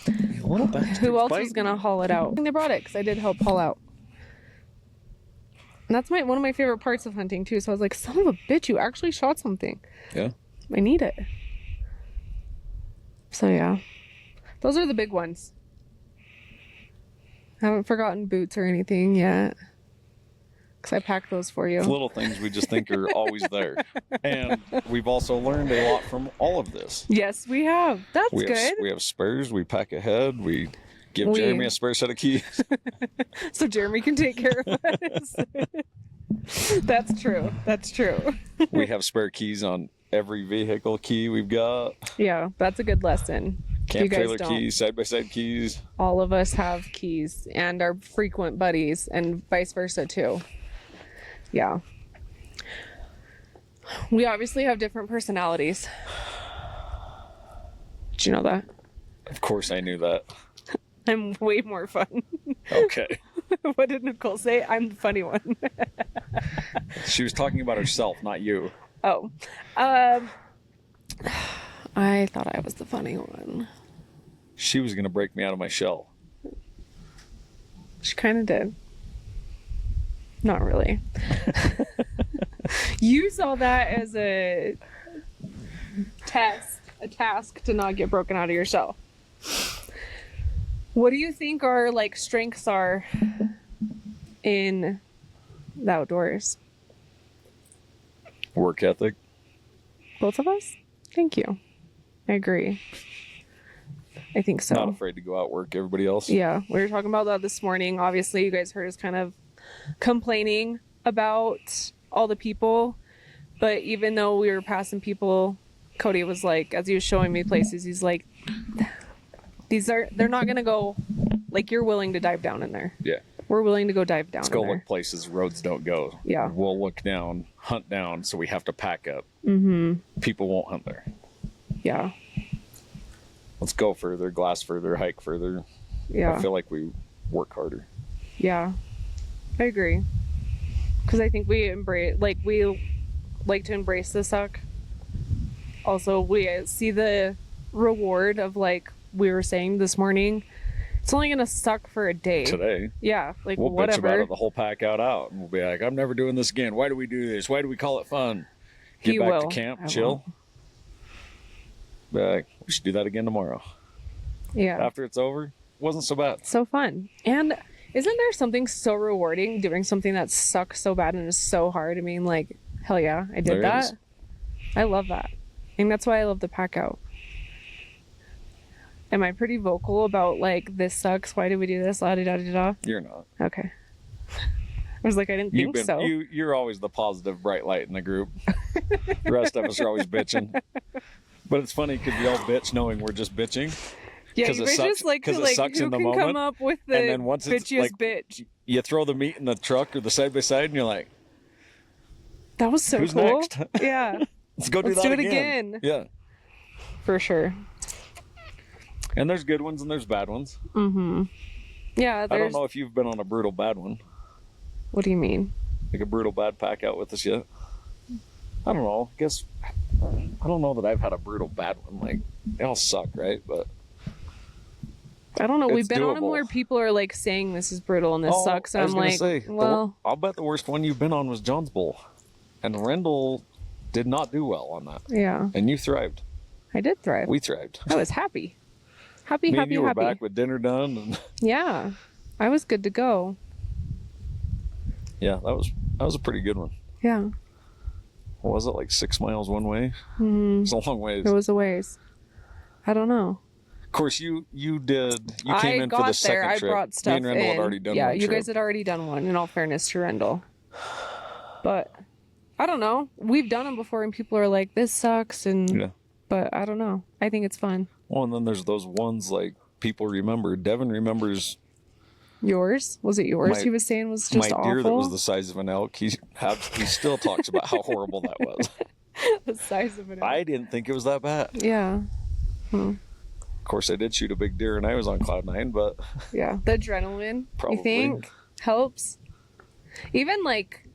who else was going to haul it out? They brought it, because I did help haul out. And that's one of my favorite parts of hunting, too. So I was like, son of a bitch, you actually shot something. Yeah. I need it. So, yeah. Those are the big ones. I haven't forgotten boots or anything yet. Because I packed those for you. Little things we just think are always there. And we've also learned a lot from all of this. Yes, we have. That's good. We have spares. We pack ahead. We give Jeremy a spare set of keys. So Jeremy can take care of us. That's true. That's true. We have spare keys on every vehicle key we've got. Yeah, that's a good lesson. Camp trailer keys, side-by-side keys. All of us have keys and our frequent buddies and vice versa too. Yeah. We obviously have different personalities. Did you know that? Of course I knew that. I'm way more fun. Okay. What did Nicole say? I'm the funny one. She was talking about herself, not you. Oh. I thought I was the funny one. She was going to break me out of my shell. She kind of did. Not really. You saw that as a task to not get broken out of your shell. What do you think our strengths are in the outdoors? Work ethic. Both of us? Thank you. I agree. I think so. Not afraid to go out work everybody else. Yeah, we were talking about that this morning. Obviously, you guys heard us kind of complaining about all the people. But even though we were passing people, Cody was like, as he was showing me places, he's like, they're not going to go, like, you're willing to dive down in there. Yeah. We're willing to go dive down. Let's go look places roads don't go. Yeah. We'll look down, hunt down, so we have to pack up. People won't hunt there. Yeah. Let's go further, glass further, hike further. Yeah. I feel like we work harder. Yeah. I agree. Because I think we like to embrace the suck. Also, we see the reward of, like we were saying this morning, it's only gonna suck for a day. Today. Yeah, like we'll whatever. bitch about it the whole pack out, and we'll be like, I'm never doing this again. Why do we do this? Why do we call it fun? Get back to camp, chill. Be like, we should do that again tomorrow. Yeah. After it's over, it wasn't so bad. So fun. And isn't there something so rewarding doing something that sucks so bad and is so hard? I mean, like, hell yeah, I did There that. is. I love that. And that's why I love the pack out. Am I pretty vocal about, like, this sucks, why did we do this, la da da da da? You're not. Okay. I was like, I didn't think so. You're always the positive bright light in the group. The rest of us are always bitching. But it's funny because we all bitch knowing we're just bitching. Yeah, you guys just like to, like, sucks who in the can moment. come up with the And then once it's bitchiest like, bitch. you throw the meat in the truck or the side by side, and you're like, That was so who's cool. next? Yeah. Let's go do Let's that do it again. again. Yeah. For sure. And there's good ones and there's bad ones. Yeah, I don't know if you've been on a brutal bad one. What do you mean? Like a brutal bad pack out with us yet? I don't know. I guess I don't know that I've had a brutal bad one. Like, they all suck, right? But I don't know. We've it's been on them doable. where people are like saying this is brutal and this sucks. And I was I'm gonna like, say, well, I'll bet the worst one you've been on was John's Bowl. And Rendell did not do well on that. yeah, And you thrived. I did thrive. We thrived. I was happy. Me and you were back with dinner done. And Yeah, I was good to go. yeah, that was a pretty good one. Yeah, What was it, like 6 miles one way? It's a long ways. it was a ways. I don't know. Of course, you came I in got for the second there. trip. I brought stuff Me and Rendell in. had already done yeah, one you trip. guys had already done one. In all fairness to Rendell, but I don't know. We've done them before, and people are like, "This sucks," and Yeah. but I don't know. I think it's fun. Well, and then there's those ones like people remember. Devin remembers Yours was it? Yours? My- He was saying was my just awful. deer that was the size of an elk. He still talks about how horrible that was. the size of it. I didn't think it was that bad. Yeah. Of course, I did shoot a big deer, and I was on cloud 9. But Yeah, the adrenaline, Probably. you think, helps? Even, like,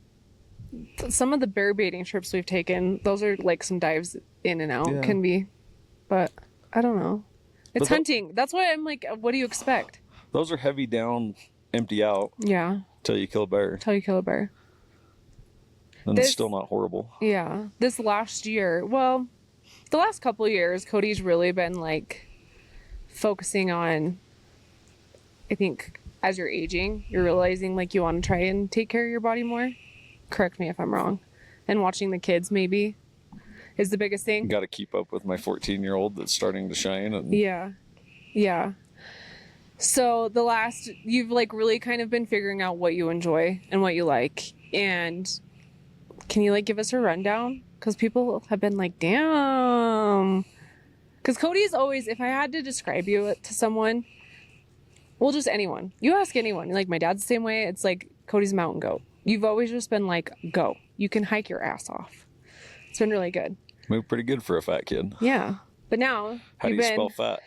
some of the bear baiting trips we've taken, those are, like, some dives in and out, Yeah. can be. But, I don't know. It's But the- hunting. That's why I'm like, what do you expect? those are heavy down, empty out Yeah, till you kill a bear, till you kill a bear. and it's This- still not horrible. Yeah, this last year, well, the last couple of years, Cody's really been, like, focusing on, I think, as you're aging, you're realizing, like, you want to try and take care of your body more. Correct me if I'm wrong. And watching the kids, maybe, is the biggest thing. Got to keep up with my 14-year-old that's starting to shine. And Yeah. Yeah. So you've, like, really kind of been figuring out what you enjoy and what you like. And can you, like, give us a rundown? Because people have been like, damn. Because Cody's always, if I had to describe you to someone, well, just anyone. You ask anyone. Like, my dad's the same way. It's like, Cody's a mountain goat. You've always just been like, go. You can hike your ass off. It's been really good. moved pretty good for a fat kid. Yeah. But now, How do you spell fat?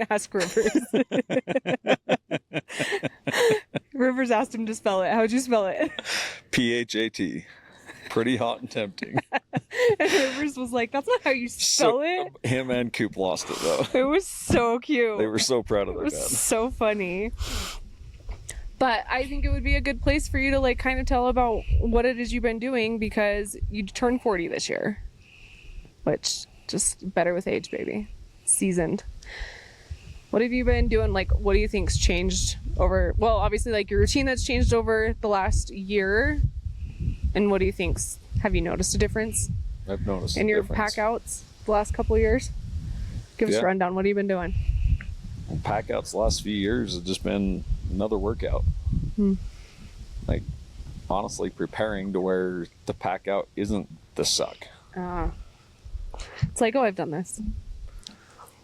Ask Rivers. Rivers asked him to spell it. How'd you spell it? PHAT. Pretty hot and tempting. And Rivers was like, that's not how you spell it. Him and Coop lost it though. It was so cute. They were so proud of It their was dad. so funny. But I think it would be a good place for you to, like, kind of tell about what it is you've been doing, because you turned 40 this year. Which, just better with age, baby. Seasoned. What have you been doing? Like, what do you think's changed over, well, obviously, like, your routine that's changed over the last year, and what do you think's Have you noticed a difference I've noticed in a your difference. pack outs the last couple of years? Give us a rundown. What have you been doing? Well, pack outs the last few years have just been another workout. Like, honestly, preparing to where the pack out isn't the suck. It's like, oh, I've done this.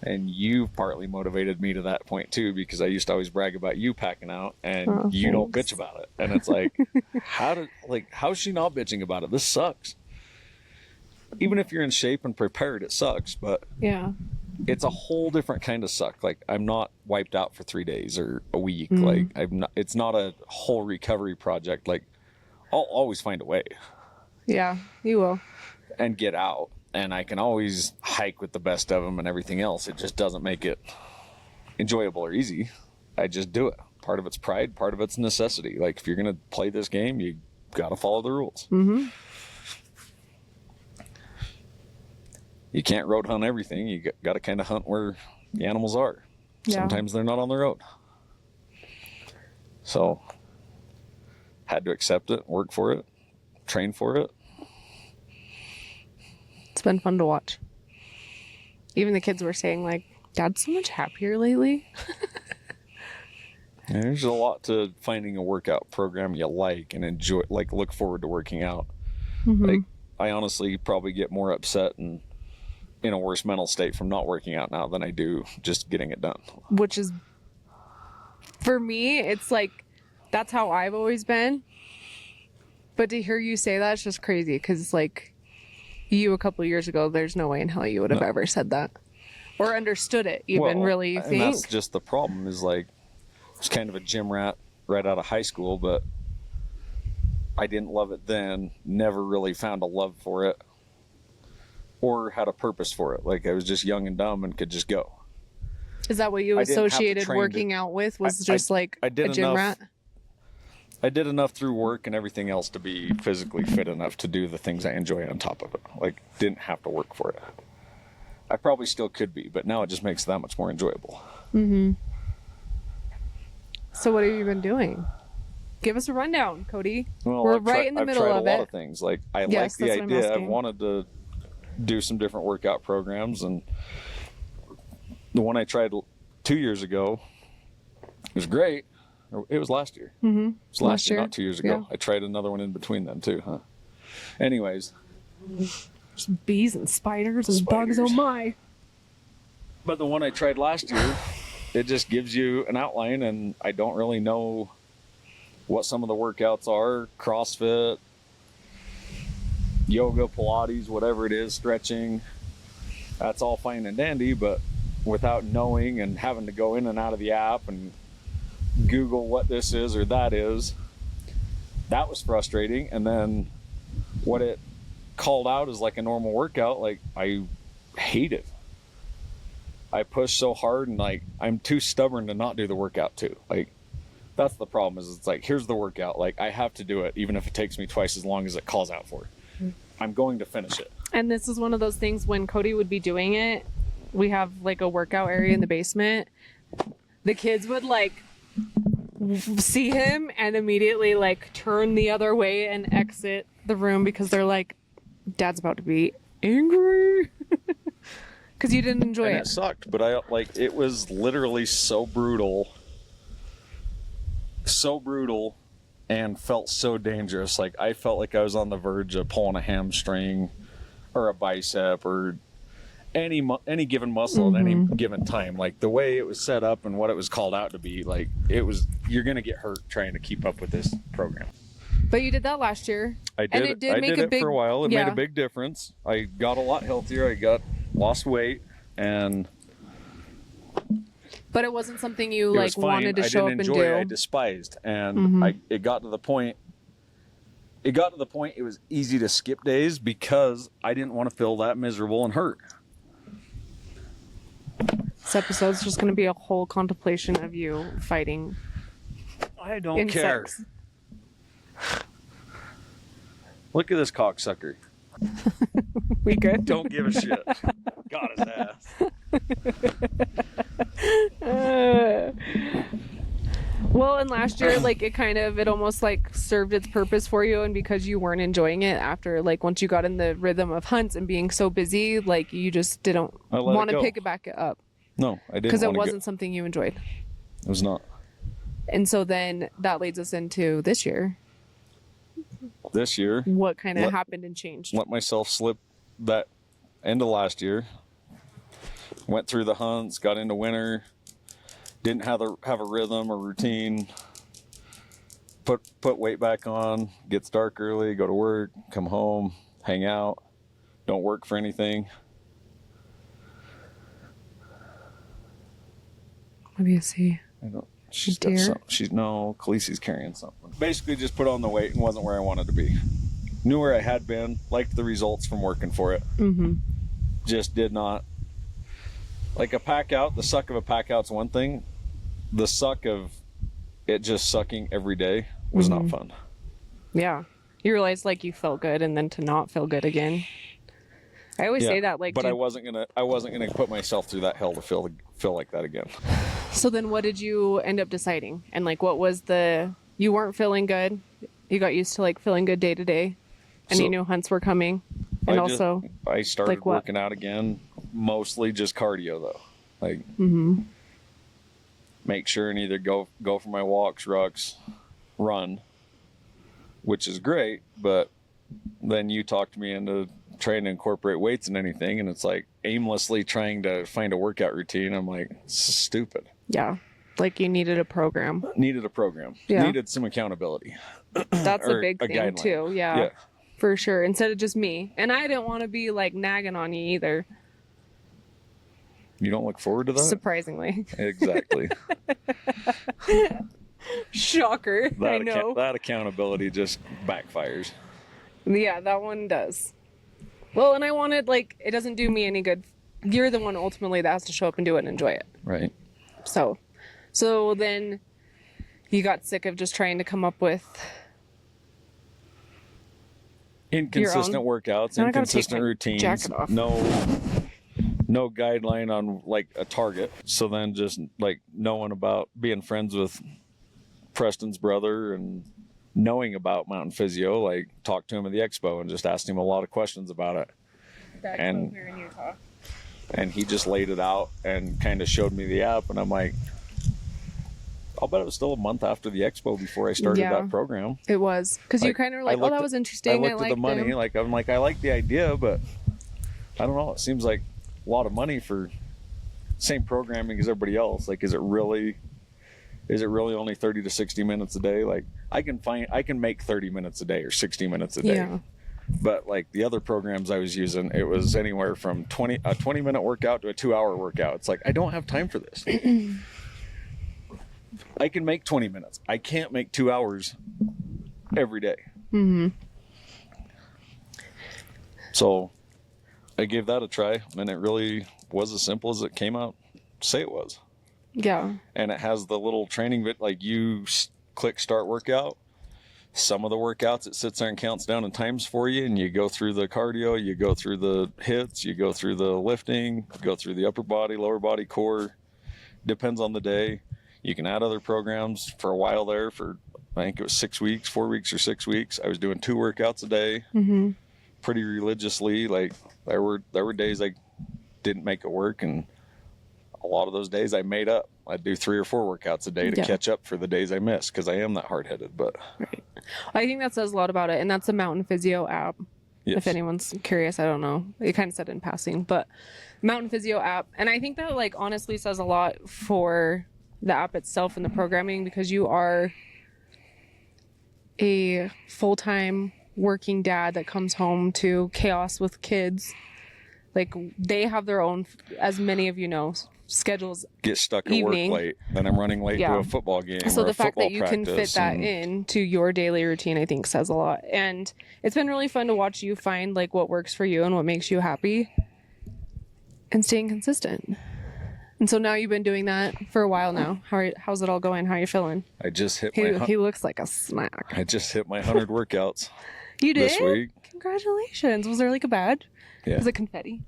And you partly motivated me to that point too, because I used to always brag about you packing out, and you don't bitch about it. And it's like, how's she not bitching about it? This sucks. Even if you're in shape and prepared, it sucks. But yeah, it's a whole different kind of suck. Like, I'm not wiped out for 3 days or a week. Like, it's not a whole recovery project. Like, I'll always find a way. Yeah, you will. And get out. And I can always hike with the best of them and everything else. It just doesn't make it enjoyable or easy. I just do it. Part of it's pride, part of it's necessity. Like, if you're going to play this game, you got to follow the rules. You can't road hunt everything. You got to kind of hunt where the animals are. Yeah. Sometimes they're not on the road. So, had to accept it, work for it, train for it. It's been fun to watch. Even the kids were saying, like, Dad's so much happier lately. There's a lot to finding a workout program you like and enjoy, like, look forward to working out. Like, I honestly probably get more upset and in a worse mental state from not working out now than I do just getting it done. Which is, for me, it's like, that's how I've always been. But to hear you say that, it's just crazy, because it's like, you a couple of years ago, there's no way in hell you would have ever said that or understood it even, really, you think? And that's just the problem, is like, I was kind of a gym rat right out of high school, but I didn't love it then, never really found a love for it or had a purpose for it. Like, I was just young and dumb and could just go. Is that what you associated working out with, was just like a gym rat? I did enough through work and everything else to be physically fit enough to do the things I enjoy on top of it. Like, didn't have to work for it. I probably still could be, but now it just makes it that much more enjoyable. So what have you been doing? Give us a rundown, Cody. Well, We're right in the middle of it. I've tried a lot of things. Like, I like the idea. I wanted to do some different workout programs, and the one I tried 2 years ago was great. It was last year. It was last year, not 2 years ago. Yeah. I tried another one in between them too, huh? Anyways. There's bees and spiders and bugs, oh my. But the one I tried last year, it just gives you an outline, and I don't really know what some of the workouts are. CrossFit, yoga, Pilates, whatever it is, stretching. That's all fine and dandy, but without knowing and having to go in and out of the app and Google what this is or that is, that was frustrating. And then what it called out as like a normal workout, like, I hate it. I push so hard, and like, I'm too stubborn to not do the workout too. Like, that's the problem, is it's like, here's the workout, like, I have to do it even if it takes me twice as long as it calls out for. I'm going to finish it. And this is one of those things, when Cody would be doing it, we have like a workout area in the basement. The kids would like see him and immediately like turn the other way and exit the room, because they're like, Dad's about to be angry. Because you didn't enjoy it. It sucked, but I like, it was literally so brutal, and felt so dangerous. Like, I felt like I was on the verge of pulling a hamstring or a bicep or any given muscle at any given time. Like, the way it was set up and what it was called out to be, like, it was, you're gonna get hurt trying to keep up with this program. But you did that last year. I did. And I did it for a while. It made a big difference. I got a lot healthier. I lost weight, and but it wasn't something you like wanted to show up and do. I despised, and it got to the point. It was easy to skip days because I didn't want to feel that miserable and hurt. This episode's just going to be a whole contemplation of you fighting. I don't care. Look at this cocksucker. We good? Don't give a shit. Got his ass. Well, and last year, like it almost like served its purpose for you, and because you weren't enjoying it after, like once you got in the rhythm of hunts and being so busy, like you just didn't want to pick it back up. No, I didn't. Because it wasn't something you enjoyed. It was not. And so then that leads us into this year. This year, what kind of happened and changed? Let myself slip that end of last year. Went through the hunts, got into winter. Didn't have a rhythm or routine. Put weight back on. Gets dark early. Go to work. Come home. Hang out. Don't work for anything. What do you see? I don't. She's got something. Khaleesi's carrying something. Basically, just put on the weight and wasn't where I wanted to be. Knew where I had been. Liked the results from working for it. Mm-hmm. Just did not. Like a pack out, the suck of a pack out's one thing. The suck of it just sucking every day was not fun. Yeah. You realize like you felt good and then to not feel good again. I always say that like. But I wasn't gonna put myself through that hell to feel like that again. So then what did you end up deciding? And like what was you weren't feeling good. You got used to like feeling good day to day. And you knew hunts were coming. And I started like working out again. Mostly just cardio though, like make sure and either go for my walks, rucks, run, which is great, but then you talked me into trying to incorporate weights in anything, and it's like aimlessly trying to find a workout routine. I'm like, this is stupid. Yeah, like you needed a program. Yeah. Needed some accountability. That's a big thing guideline. Too. Yeah, for sure. Instead of just me, and I didn't want to be like nagging on you either. You don't look forward to that? Surprisingly. Exactly. Shocker. I know. That accountability just backfires. Yeah, that one does. Well, and I wanted, like, it doesn't do me any good. You're the one ultimately that has to show up and do it and enjoy it. Right. So then you got sick of just trying to come up with inconsistent workouts, inconsistent routines. Jacket off. No guideline on like a target. So then just like knowing about being friends with Preston's brother and knowing about Mountain Physio, like talked to him at the expo and just asked him a lot of questions about it. And here in Utah. And he just laid it out and kind of showed me the app, and I'm like, I'll bet it was still a month after the expo before I started that program. It was because you kind of were like, that was interesting. I looked at the money, I'm like, I like the idea, but I don't know. It seems like a lot of money for same programming as everybody else. Like, is it really only 30 to 60 minutes a day? Like, I can make 30 minutes a day or 60 minutes a day. Yeah. But like the other programs I was using, it was anywhere from a 20-minute workout to a 2-hour workout. It's like, I don't have time for this. I can make 20 minutes. I can't make 2 hours every day. Mm-hmm. So I gave that a try, and it really was as simple as it came out to say it was. Yeah. And it has the little training bit, like you click start workout. Some of the workouts, it sits there and counts down in times for you, and you go through the cardio, you go through the hits, you go through the lifting, go through the upper body, lower body, core. Depends on the day. You can add other programs. For a while there, for I think it was 6 weeks, 4 weeks or 6 weeks, I was doing 2 workouts a day. Mm-hmm. Pretty religiously. Like there were days I didn't make it work, and a lot of those days I made up. I'd do 3 or 4 workouts a day to catch up for the days I missed, because I am that hard-headed. But right. I think that says a lot about it, and that's the Mountain Physio app. Yes. If anyone's curious, I don't know. It kind of said in passing, but Mountain Physio app, and I think that like honestly says a lot for the app itself and the programming, because you are a full-time working dad that comes home to chaos with kids. Like they have their own, as many of you know, schedules. Get stuck at work late, then I'm running late to a football game. So the fact that you can fit that into your daily routine, I think says a lot. And it's been really fun to watch you find like what works for you and what makes you happy and staying consistent. And so now you've been doing that for a while now. How's it all going? How are you feeling? I just hit he looks like a snack. I just hit my 100 workouts. You did? This week. Congratulations. Was there like a badge? Yeah. Was it confetti?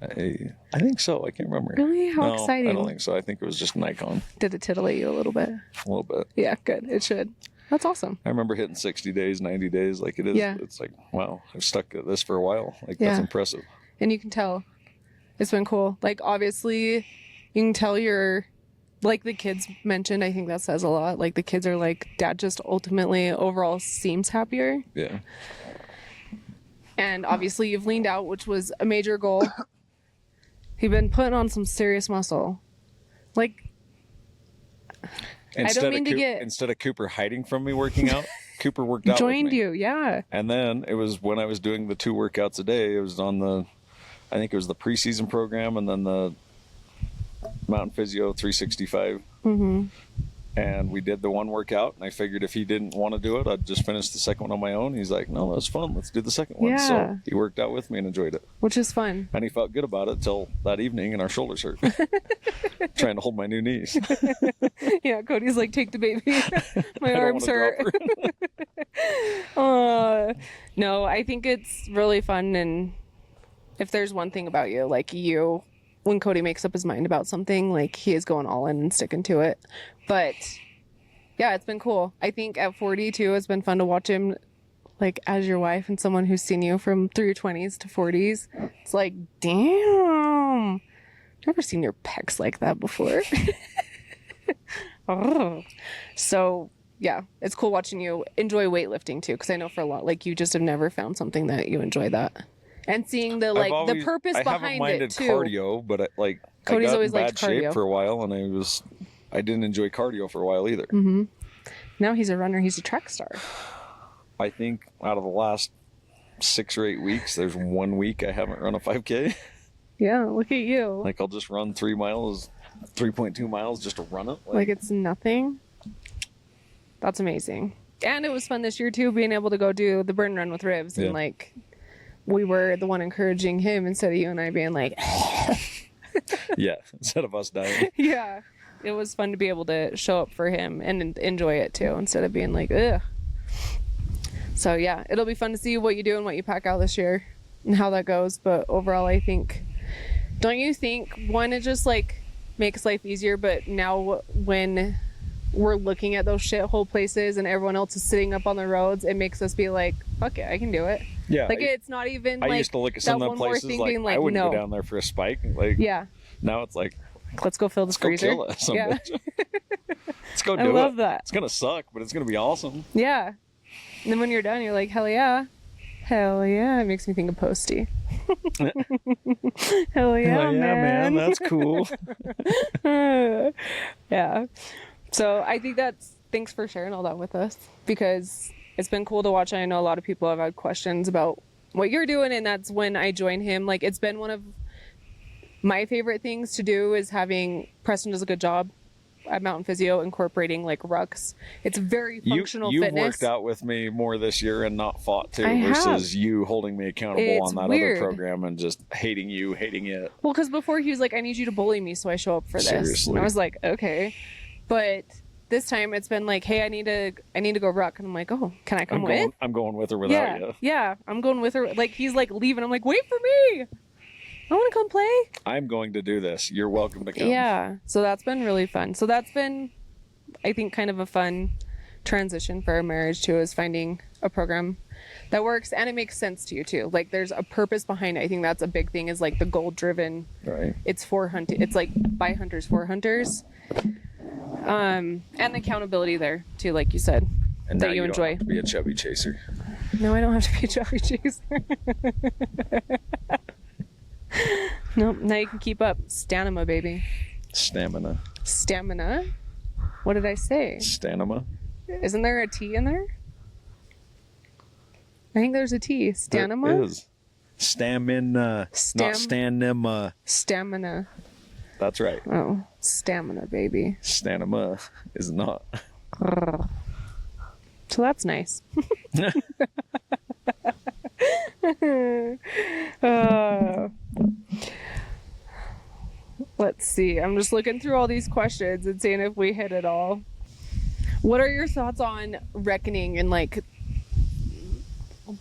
I think so. I can't remember. Really? How No, exciting. I don't think so. I think it was just Nikon. Did it titillate you a little bit? A little bit. Yeah, good. It should. That's awesome. I remember hitting 60 days, 90 days. Like it is. Yeah. It's like, wow, I've stuck at this for a while. Like Yeah. that's impressive. And you can tell. It's been cool. Like, obviously, you can tell you're, like the kids mentioned, I think that says a lot. Like, the kids are like, Dad just ultimately overall seems happier. Yeah. And obviously, you've leaned out, which was a major goal. You've been putting on some serious muscle. Like, Instead of Cooper hiding from me working out, Cooper worked out joined with me. you, yeah. And then it was when I was doing the 2 workouts a day, it was on I think it was the preseason program and then the Mountain Physio 365. Mm-hmm. And we did the 1 workout, and I figured if he didn't want to do it, I'd just finish the second one on my own. He's like, no, that was fun. Let's do the second one. Yeah. So he worked out with me and enjoyed it. Which is fun. And he felt good about it till that evening, and our shoulders hurt. Trying to hold my new knees. Yeah, Cody's like, take the baby. My I don't arms wanna hurt. drop her. No, I think it's really fun. And if there's one thing about you, like you, when Cody makes up his mind about something, like he is going all in and sticking to it. But yeah, it's been cool. I think at 40 too, it's been fun to watch him, like as your wife and someone who's seen you from through your 20s to 40s. It's like, damn, never seen your pecs like that before. Oh. So yeah, it's cool watching you enjoy weightlifting too, because I know for a lot, like you just have never found something that you enjoy that. And seeing the the purpose I behind haven't minded it too. cardio, but Cody's I got always in bad liked cardio. shape for a while, and I didn't enjoy cardio for a while either. Mm-hmm. Now he's a runner. He's a track star. I think out of the last 6 or 8 weeks, there's 1 week I haven't run a 5K. Yeah, look at you. Like I'll just run 3.2 miles just to run it. Like it's nothing. That's amazing. And it was fun this year too, being able to go do the burn run with Ribs, and like we were the one encouraging him instead of you and I being like, yeah, instead of us dying. yeah. It was fun to be able to show up for him and enjoy it too, instead of being like, ugh. So yeah, it'll be fun to see what you do and what you pack out this year and how that goes. But overall, I think, don't you think, one, it just like makes life easier, but now when we're looking at those shithole places and everyone else is sitting up on the roads, it makes us be like, fuck it, I can do it. Yeah. Like it's not even I like used to look at some of them places like, I wouldn't go down there for a spike. Like, yeah. Now it's like, let's go fill this freezer. Go kill it, yeah. Let's go do it. I love that. It's gonna suck, but it's gonna be awesome. Yeah. And then when you're done, you're like, hell yeah. Hell yeah. It makes me think of Posty. Hell yeah, man. That's cool. Yeah. So I think thanks for sharing all that with us, because it's been cool to watch. I know a lot of people have had questions about what you're doing, and that's when I join him. Like, it's been one of my favorite things to do is having Preston does a good job at Mountain Physio incorporating like rucks. It's very functional fitness. You've worked out with me more this year and not fought too, I versus have. you holding me accountable It's on that weird. other program and just hating it. Well, because before he was like, I need you to bully me so I show up for this. Seriously. And I was like, okay. But this time it's been like, hey, I need to go ruck. And I'm like, oh, can I come with? I'm going with her without you. Yeah, I'm going with her. Like, he's like leaving. I'm like, wait for me. I want to come play. I'm going to do this. You're welcome to come. Yeah. So that's been really fun. So that's been, I think, kind of a fun transition for our marriage too, is finding a program that works and it makes sense to you too. Like, there's a purpose behind it. I think that's a big thing, is like the goal driven. Right. It's for hunting. It's like by hunters for hunters. And the accountability there too, like you said, And that now you don't enjoy. have to be a chubby chaser. No, I don't have to be a chubby chaser. Nope. Now you can keep up. Stamina, baby. Stamina. What did I say? Stamina. Isn't there a T in there? I think there's a T. Stamina? There is. Stamina. Not stanima. Stamina. That's right. Oh, stamina, baby. Stamina is not. So that's nice. Let's see. I'm just looking through all these questions and seeing if we hit it all. What are your thoughts on reckoning and like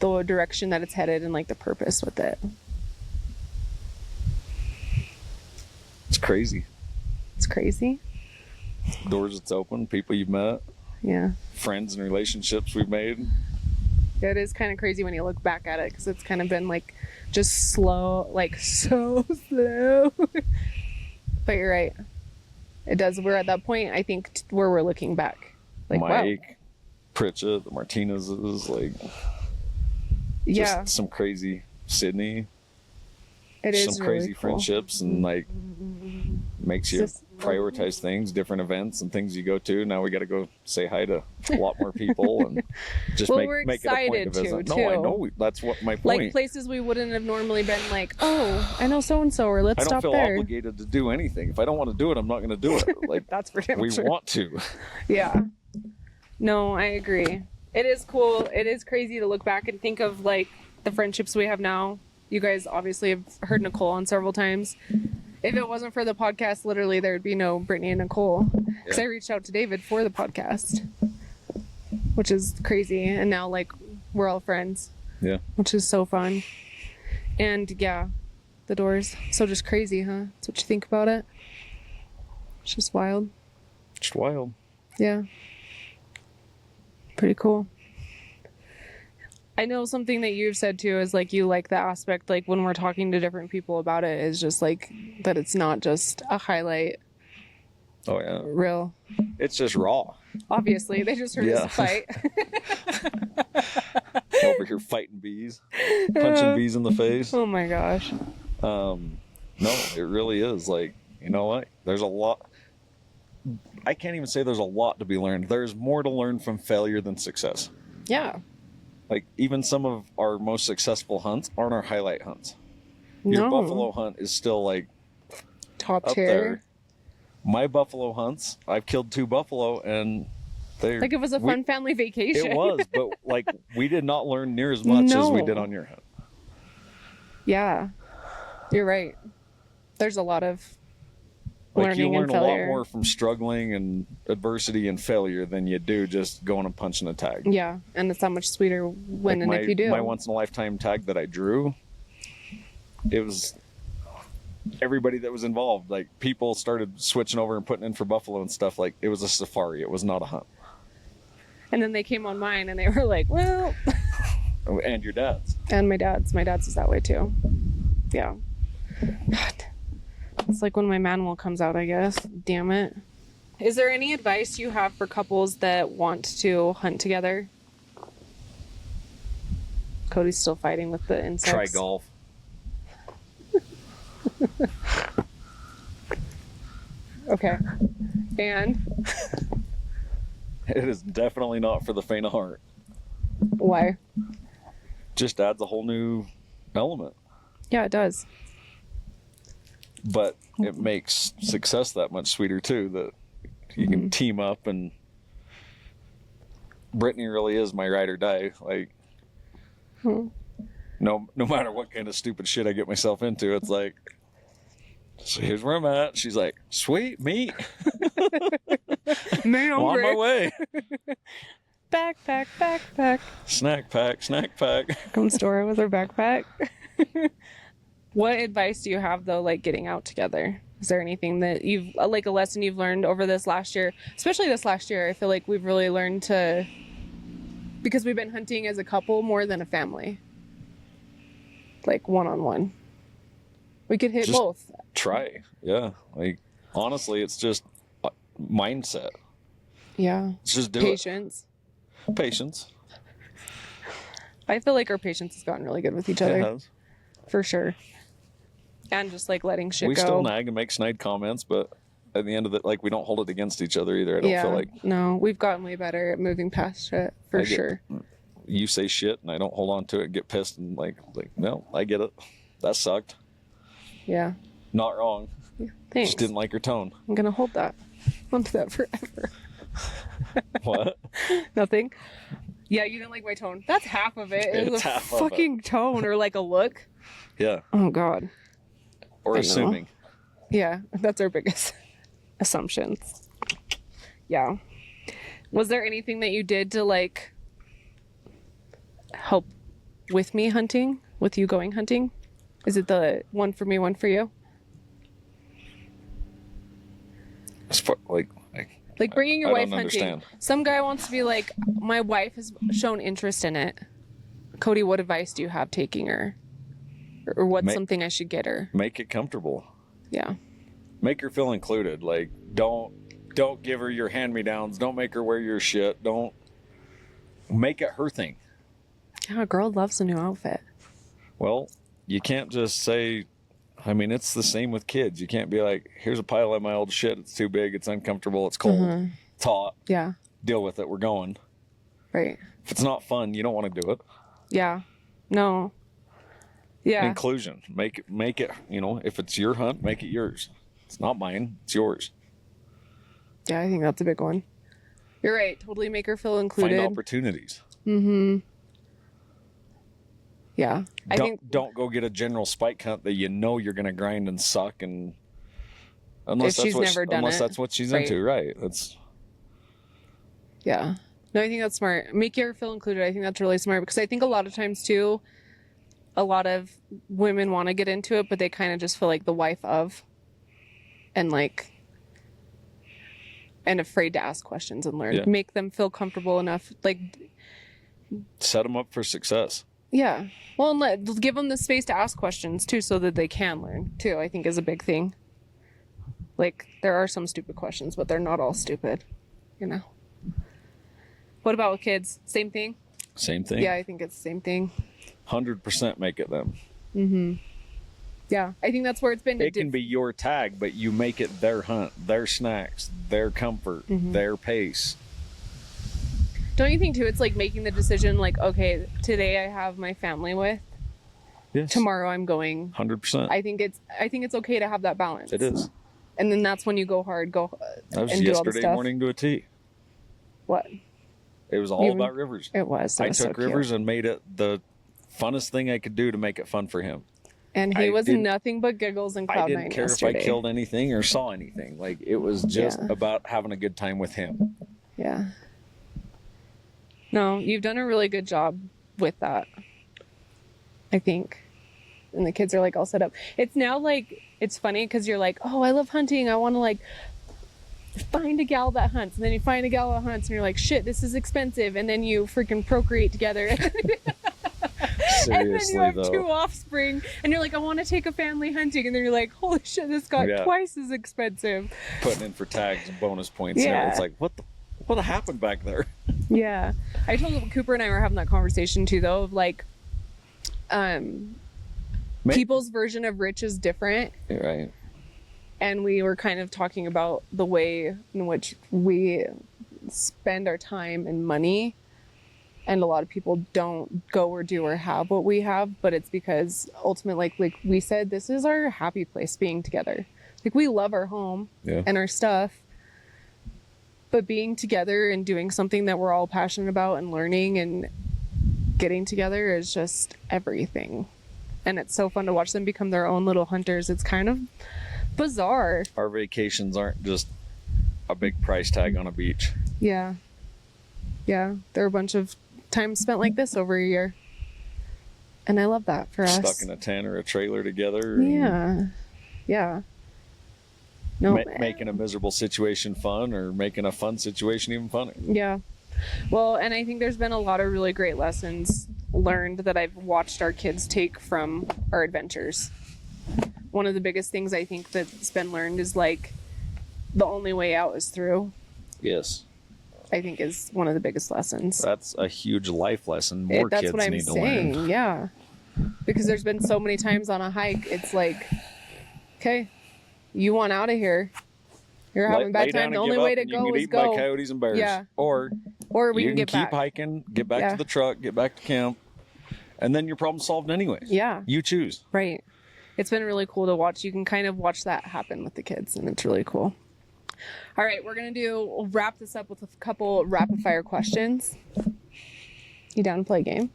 the direction that it's headed and like the purpose with it? It's crazy. It's crazy. Doors it's open, people you've met, Yeah. friends and relationships we've made. Yeah, it is kind of crazy when you look back at it, because it's kind of been like just slow, like so slow. But you're right. It does. We're at that point, I think, where we're looking back. Like, Mike, wow. Pritchett, the Martinez's, like, Yeah. just some crazy Sydney. It is some really crazy cool. friendships, and like makes you prioritize things, different events and things you go to. Now we got to go say hi to a lot more people and just Well, make we're it a point excited to visit. to, No, I too. know that's what my point. Like places we wouldn't have normally been like, oh, I know so and so, or let's I don't stop feel there. obligated to do anything. If I don't want to do it, I'm not going to do it. Like That's for damn we sure. want to. Yeah. No, I agree. It is cool. It is crazy to look back and think of like the friendships we have now. You guys obviously have heard Nicole on several times. If it wasn't for the podcast, literally there would be no Brittany and Nicole. Because Yeah. I reached out to David for the podcast, which is crazy. And now like we're all friends, Yeah. which is so fun. And yeah, the doors. So just crazy, huh? That's what you think about it. It's just wild. Just wild. Yeah. Pretty cool. I know something that you've said too is like you like the aspect, like when we're talking to different people about it, is just like that it's not just a highlight Oh yeah. reel. It's just raw. Obviously, they just heard Yeah. us fight. Over here fighting bees, punching bees in the face. Oh my gosh. No, it really is. Like, you know what? There's a lot. I can't even say there's a lot to be learned. There's more to learn from failure than success. Yeah. Like, even some of our most successful hunts aren't our highlight hunts. Your No. buffalo hunt is still like Top up tier. there. My buffalo hunts, I've killed 2 buffalo, and they Like it was a fun family vacation. It was, but like we did not learn near as much as we No. did on your hunt. Yeah. You're right. There's a lot of Like learning you learn and a lot failure. more from struggling and adversity and failure than you do just going and punching a tag. Yeah, and it's that much sweeter when Like and if you do. my once in a lifetime tag that I drew, it was everybody that was involved. Like people started switching over and putting in for buffalo and stuff. Like it was a safari. It was not a hunt. And then they came on mine and they were like, well, And your dad's. and my dad's is that way too. Yeah. God. It's like when my manual comes out, I guess. Damn it. Is there any advice you have for couples that want to hunt together? Cody's still fighting with the insects. Try golf. Okay. And It is definitely not for the faint of heart. why? Just adds a whole new element. Yeah, it does. But it makes success that much sweeter too, that you can team up. And Brittany really is my ride or die. Like no matter what kind of stupid shit I get myself into, it's like, so here's where I'm at. She's like, sweet meat. Man, I'm on my way. Backpack. Snack pack. Comes Dora with her backpack. What advice do you have though, like getting out together? Is there anything that you've like a lesson you've learned over this last year, especially this last year? I feel like we've really learned to, because we've been hunting as a couple more than a family, like one-on-one. We could hit Just both. Try. Yeah. Like honestly, it's just mindset. Yeah. It's just do Patience. it. Patience. I feel like our patience has gotten really good with each It other, has. for sure. And just like letting shit We go. still nag and make snide comments, but at the end of it, like we don't hold it against each other either. I don't feel like no, we've gotten way better at moving past it, for I get- sure. you say shit and I don't hold on to it and get pissed and like no, I get it. That sucked. Yeah. Not wrong. Thanks. Just didn't like your tone. I'm gonna hold that. I'll do that forever. What? Nothing. Yeah, you didn't like my tone. That's half of it. It was It's a half of it. fucking tone or like a look. Yeah. Oh god. Or I know. assuming. Yeah, that's our biggest assumptions. Yeah. Was there anything that you did to like help with me hunting? With you going hunting? Is it the one for me, one for you? Like bringing your I wife don't hunting. understand. Some guy wants to be like, my wife has shown interest in it. Cody, what advice do you have taking her? Or what's something I should get her? Make it comfortable. Yeah. Make her feel included. Like, don't give her your hand-me-downs. Don't make her wear your shit. Don't make it her thing. Yeah, a girl loves a new outfit. Well, you can't just say, I mean, it's the same with kids. You can't be like, here's a pile of my old shit. It's too big. It's uncomfortable. It's cold. It's hot. Yeah. Deal with it. We're going. Right. If it's not fun, you don't want to do it. Yeah. No. Yeah. Inclusion. Make it, if it's your hunt, make it yours. It's not mine. It's yours. Yeah, I think that's a big one. You're right. Totally make her feel included. Find opportunities. Mm-hmm. Yeah. Don't go get a general spike hunt that you know you're going to grind and suck, and unless that's what she's into, right? That's yeah. No, I think that's smart. Make her feel included. I think that's really smart, because I think a lot of times too, a lot of women want to get into it, but they kind of just feel like the wife of, and afraid to ask questions and learn. Yeah. Make them feel comfortable enough, set them up for success. Yeah. Well, and give them the space to ask questions too, so that they can learn too, I think is a big thing. Like, there are some stupid questions, but they're not all stupid, What about with kids? Same thing? Same thing. Yeah, I think it's the same thing. 100% make it them. Mm-hmm. Yeah, I think that's where it's been. It can be your tag, but you make it their hunt, their snacks, their comfort, their pace. Don't you think too, it's like making the decision, like, okay, today I have my family with, yes. Tomorrow I'm going. 100%. I think it's okay to have that balance. It is. And then that's when you go hard, that was and do all the yesterday stuff. morning to a T. What? It was all about Rivers. It was. I took Rivers and made it the funnest thing I could do to make it fun for him. And he was nothing but giggles and cloud nine. I didn't care yesterday. if I killed anything or saw anything. Like, it was just about having a good time with him. Yeah. No, you've done a really good job with that, I think. And the kids are like all set up. It's now like, it's funny because you're like, oh, I love hunting. I want to find a gal that hunts. And then you find a gal that hunts and you're like, shit, this is expensive. And then you freaking procreate together. Seriously, and then you have 2 offspring and you're like, I want to take a family hunting. And then you're like, holy shit, this got twice as expensive. Putting in for tags and bonus points. Yeah. It's like, what happened back there? Yeah. I told Cooper and I were having that conversation too, though, of people's version of rich is different. Right. And we were kind of talking about the way in which we spend our time and money. And a lot of people don't go or do or have what we have, but it's because ultimately, like we said, this is our happy place, being together. Like, we love our home and our stuff, but being together and doing something that we're all passionate about and learning and getting together is just everything. And it's so fun to watch them become their own little hunters. It's kind of bizarre. Our vacations aren't just a big price tag on a beach. Yeah. Yeah. They're a bunch of time spent like this over a year. And I love that for us. Stuck in a tent or a trailer together. Yeah. Yeah. No, making a miserable situation fun, or making a fun situation even funner. Yeah. Well, and I think there's been a lot of really great lessons learned that I've watched our kids take from our adventures. One of the biggest things I think that's been learned is the only way out is through. Yes. I think is one of the biggest lessons. That's a huge life lesson. More kids need to learn. Yeah. Because there's been so many times on a hike, it's like, okay, you want out of here. You're having a bad time. The only way to go is go. By coyotes and bears. Yeah. Or we can get keep hiking, get back to the truck, get back to camp, and then your problem solved anyways. Yeah. You choose. Right. It's been really cool to watch. You can kind of watch that happen with the kids, and it's really cool. All right, we'll wrap this up with a couple rapid fire questions. You down to play a game?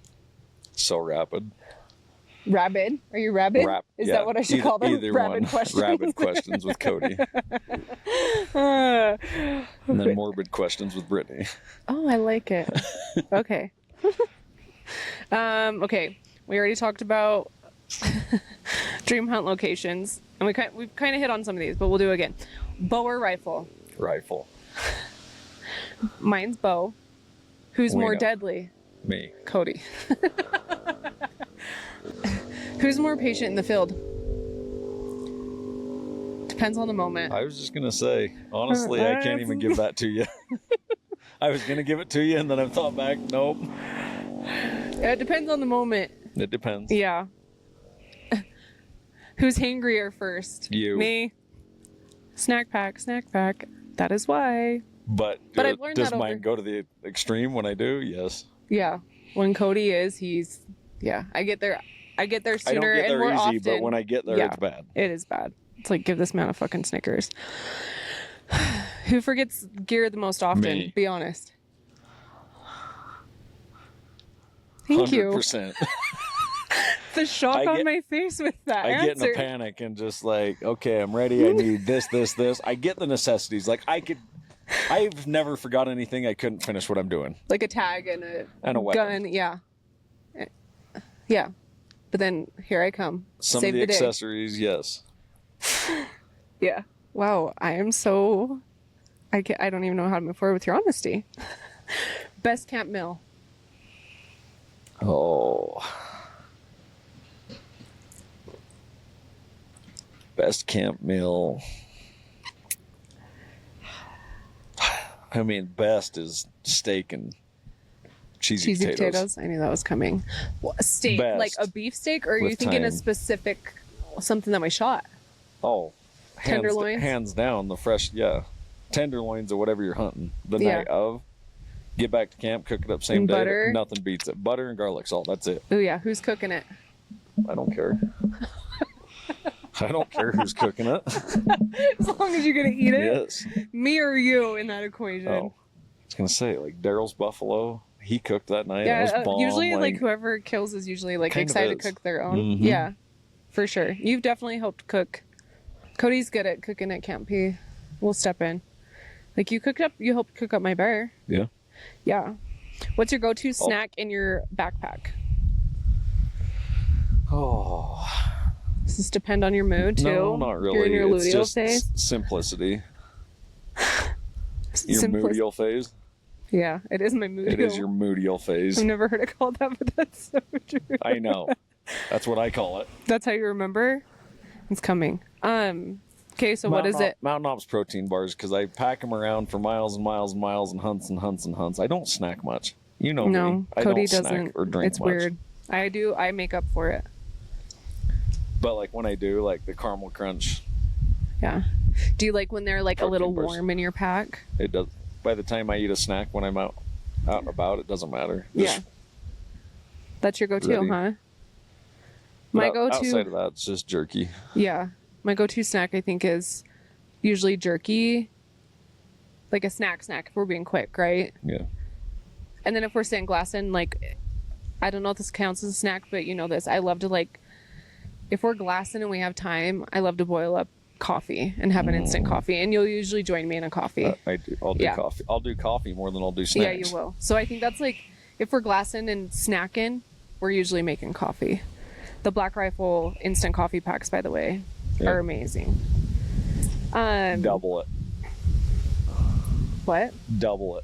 So rapid. Rabid? Are you rabid? Is that what I should call them? Either rabid one. questions. Rabid questions with Cody. And then morbid questions with Brittany. Oh, I like it. Okay. Okay. We already talked about dream hunt locations, and we've kind of hit on some of these, but we'll do it again. Bow or rifle? Rifle. Mine's bow. Who's We more know. deadly? Me. Cody. Who's more patient in the field? Depends on the moment. I was just going to say, honestly, I can't even give that to you. I was going to give it to you, and then I thought back, nope. It depends on the moment. It depends. Yeah. Who's hangrier first? You. Me. Snack pack. That is why. But I've learned does that mine over- go to the extreme when I do? Yes. Yeah. When Cody is, I get there I don't sooner get and there more easy, often. but when I get there, Yeah. it's bad. It is bad. It's like, give this man a fucking Snickers. Who forgets gear the most often? Me. Be honest. Thank you. 100%. The shock I on get- my face with that I answer. get in a panic and just like, okay, I'm ready. I need this. I get the necessities. Like I've never forgot anything. I couldn't finish what I'm doing. Like a tag and a weapon. gun. Yeah. Yeah. But then here I come. Some Save of the day. accessories, yes. Yeah. Wow. I am so. I don't even know how to move forward with your honesty. Best camp meal. Oh. Best camp meal. I mean, best is steak and cheesy potatoes. I knew that was coming. What, steak, Best. like a beef steak, or are you With thinking a thyme. specific something that we shot? Oh, Tenderloins? hands down, the fresh, yeah, tenderloins or whatever you're hunting. The Yeah. night of, get back to camp, cook it up same And day. butter? Nothing beats it. Butter and garlic salt. That's it. Oh yeah, who's cooking it? I don't care. I don't care who's cooking it. As long as you're gonna eat it. Yes. Me or you in that equation. Oh, I was gonna say like Daryl's buffalo. He cooked that night. Yeah, It was bomb. usually like whoever kills is usually like Kind of excited to is. cook their own. Mhm. Yeah, for sure. You've definitely helped cook. Cody's good at cooking at Camp P. We'll step in. Like you helped cook up my bear. Yeah. Yeah. What's your go-to snack in your backpack? Oh. Does this depend on your mood too? No, not really. You're in your it's luteal just phase. simplicity. Your Simplis- moodial phase. Yeah, it is my mood. It is your moodial phase. I've never heard it called that, but that's so true. I know. That's what I call it. That's how you remember? It's coming. Okay, so what is it? Mountain Ops protein bars, because I pack them around for miles and miles and miles and hunts and hunts and hunts. I don't snack much. You know No, me. I Cody don't doesn't. snack or drink It's much. weird. I make up for it. But like when I do, like the caramel crunch, Yeah. Do you like when they're like a Protein little bars. warm in your pack? it does. By the time I eat a snack when I'm out and about, it doesn't matter. Yeah. Just That's your go-to, ready. huh? My outside go-to, of that, it's just jerky. yeah. My go-to snack I think is usually jerky. Like a snack if we're being quick, right? Yeah. And then if we're saying glassing, like, I don't know if this counts as a snack, but you know this. I love to like, if we're glassing and we have time, I love to boil up coffee and have an instant coffee. And you'll usually join me in a coffee. I do. I'll do Yeah. coffee. I'll do coffee more than I'll do snacks. Yeah, you will. So I think that's like, if we're glassing and snacking, we're usually making coffee. The Black Rifle instant coffee packs, by the way, Yeah. are amazing. Double it. What? Double it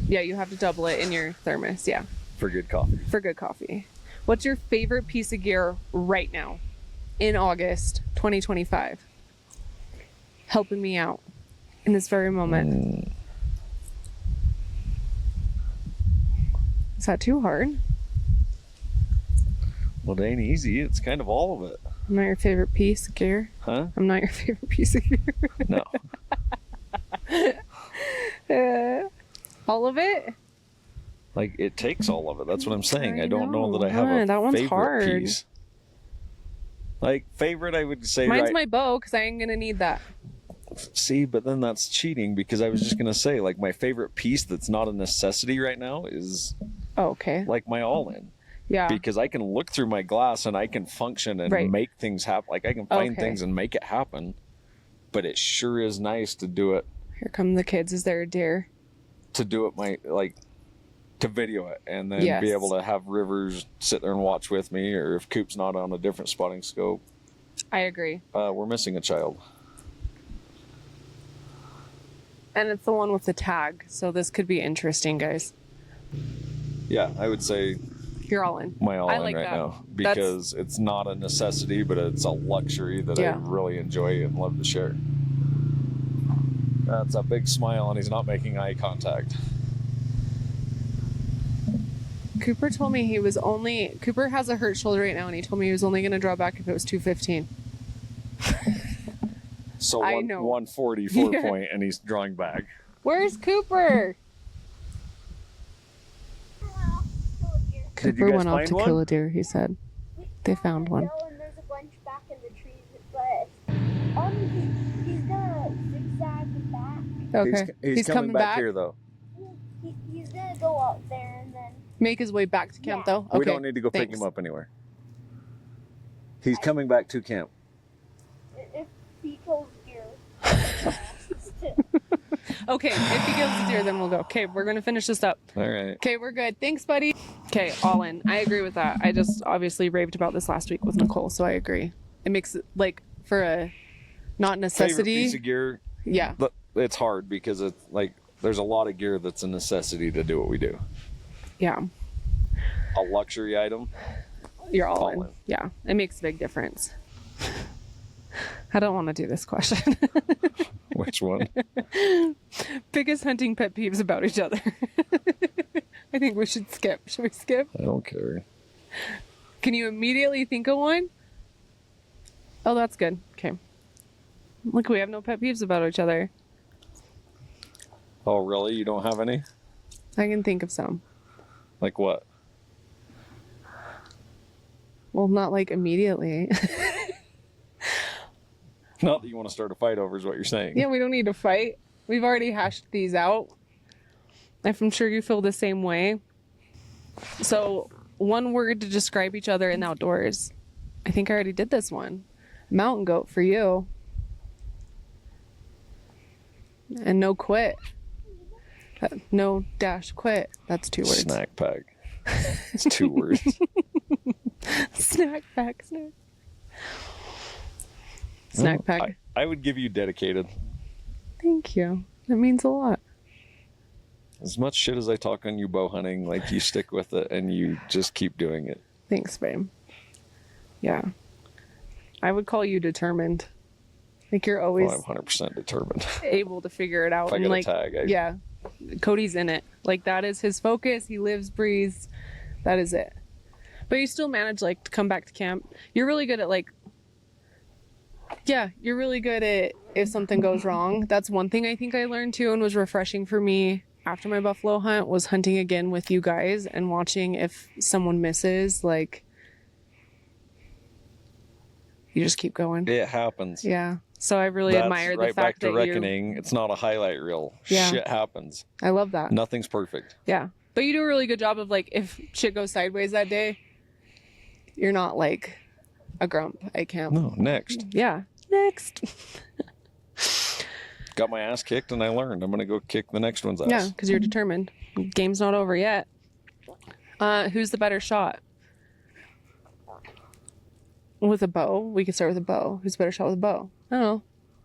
Yeah, you have to double it in your thermos. Yeah, for good coffee. for good coffee. What's your favorite piece of gear right now in August 2025? Helping me out in this very moment. Is that too hard? Well, it ain't easy. It's kind of all of it. I'm not your favorite piece of gear. Huh? I'm not your favorite piece of gear. No. All of it? Like, it takes all of it. That's what I'm saying. I I don't know know. that I have a That one's favorite hard. piece. Like, favorite, I would say, Mine's right. my bow because I ain't going to need that. See, but then that's cheating because I was just going to say, like, my favorite piece that's not a necessity right now is, Oh, okay. like, my all-in. Yeah. Because I can look through my glass and I can function and Right. make things happen. Like, I can find Okay. things and make it happen. But it sure is nice to do it Here come the kids. Is there a deer? to video it and then Yes. be able to have Rivers sit there and watch with me, or if Coop's not on a different spotting scope. I agree. We're missing a child. And it's the one with the tag, so this could be interesting, guys. Yeah, I would say You're all in. my all I in like right that. now because it's not a necessity, but it's a luxury that I really enjoy and love to share. That's a big smile, and he's not making eye contact. Cooper told me Cooper has a hurt shoulder right now, and he told me he was only going to draw back if it was 215. So I know. 140 4 point, and he's drawing back. Where's Cooper? Did you Cooper guys went off find to one? kill a deer, he said. They found one. No, and there's a bunch back in the trees, but he's gonna zigzag back. Okay. He's coming back here, though. He's gonna go out there and then. Make his way back to camp, though? Okay. We don't need to go pick him up anywhere. He's coming back to camp. If he kills deer. Okay, if he kills the deer, then we'll go. Okay, we're going to finish this up. All right. Okay, we're good. Thanks, buddy. Okay, all in. I agree with that. I just obviously raved about this last week with Nicole, so I agree. It makes it, like, for a not necessity. Favorite piece of gear? Yeah. But it's hard because it's like there's a lot of gear that's a necessity to do what we do. Yeah. A luxury item. You're all in. in. Yeah, it makes a big difference. I don't want to do this question. Which one? Biggest hunting pet peeves about each other. I think we should skip. Should we skip? I don't care. Can you immediately think of one? Oh, that's good. Okay. Look, we have no pet peeves about each other. Oh, really? You don't have any? I can think of some. Like what? Well, not like immediately. Not that you want to start a fight over is what you're saying. Yeah, we don't need to fight. We've already hashed these out. I'm sure you feel the same way. So, one word to describe each other in the outdoors. I think I already did this one. Mountain goat for you. And no quit. No dash quit. That's 2 words. Snack pack. It's 2 words. Snack pack, snack. Snack pack. I would give you dedicated. Thank you. That means a lot. As much shit as I talk on you bow hunting, like you stick with it and you just keep doing it. Thanks, babe. Yeah. I would call you determined. Like you're always I'm 100% determined. able to figure it out. If I And get a like, tag, yeah, Cody's in it. Like that is his focus. He lives, breathes. That is it. But you still manage like to come back to camp. You're really good at like, yeah, you're really good at if something goes wrong. That's one thing I think I learned too and was refreshing for me after my buffalo hunt was hunting again with you guys and watching if someone misses, like you just keep going. It happens. Yeah. So I really That's admire the right fact back to that reckoning. It's not a highlight reel. Yeah. Shit happens. I love that. Nothing's perfect. Yeah. But you do a really good job of like if shit goes sideways that day, you're not like a grump at camp. No, next. Yeah. Next. Got my ass kicked and I learned. I'm going to go kick the next one's ass. Yeah, because you're determined. Game's not over yet. Who's the better shot? With a bow? We could start with a bow. Who's the better shot with a bow? I don't know.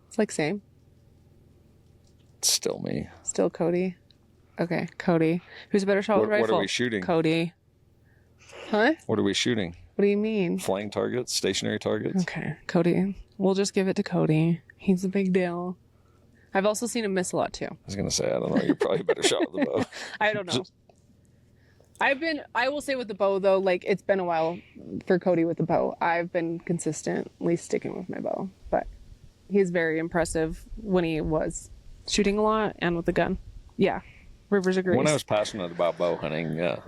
It's like same. It's still me. Still Cody. Okay, Cody. Who's a better shot with a What rifle? are we shooting? Cody. Huh? What are we shooting? What do you mean? Flying targets? Stationary targets? Okay, Cody. We'll just give it to Cody. He's a big deal. I've also seen him miss a lot too. I was going to say, I don't know. You're probably a better shot with the bow. I don't know. I will say with the bow though, like it's been a while for Cody with the bow. I've been consistently sticking with my bow, but he's very impressive when he was shooting a lot and with the gun. Yeah. Rivers agrees. When I was passionate about bow hunting, yeah,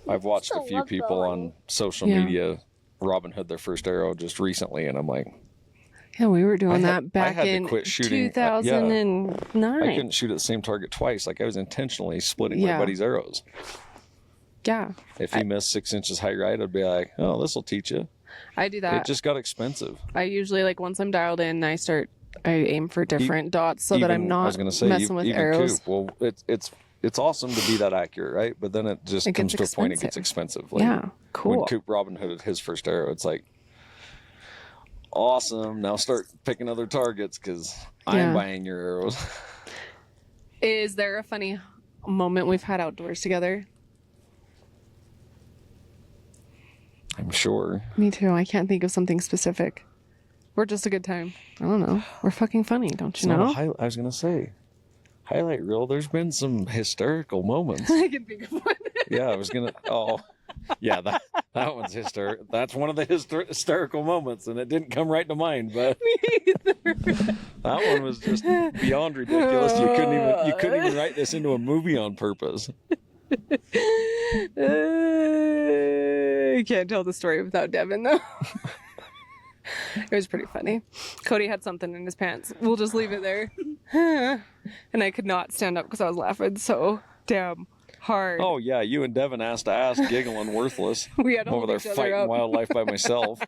I've watched a still few love people bow on social Yeah. media Robin Hood their first arrow just recently, and I'm like, Yeah, we were doing I that back had to in quit shooting. 2009. I couldn't shoot at the same target twice. Like I was intentionally splitting Yeah. my buddy's arrows. Yeah, If he missed 6 inches high right, I'd be like, oh, this will teach you. I do It that. just got expensive. I usually like once I'm dialed in, I aim for different dots so that I'm I was not gonna say, messing with even arrows. Coop, well, it's awesome to be that accurate, right? But then it just It comes gets to a point it gets expensive. Like, Yeah, cool. When Coop Robin Hooded his first arrow, it's like Awesome. Now start picking other targets because I'm Yeah. buying your arrows. Is there a funny moment we've had outdoors together? I'm sure. Me too. I can't think of something specific. We're just a good time. I don't know. We're fucking funny, don't It's you not a know? I was going to say, highlight reel, there's been some hysterical moments. I can think of one. Yeah, I was going to. Oh, yeah, that one's hysterical. That's one of the hysterical moments, and it didn't come right to mind, but that one was just beyond ridiculous. You couldn't even write this into a movie on purpose. You can't tell the story without Devin, though. It was pretty funny. Cody had something in his pants. We'll just leave it there. And I could not stand up because I was laughing so damn hard. Oh, yeah, you and Devin ass to ass, giggling worthless. We had to I'm over hold there each other fighting up. wildlife by myself.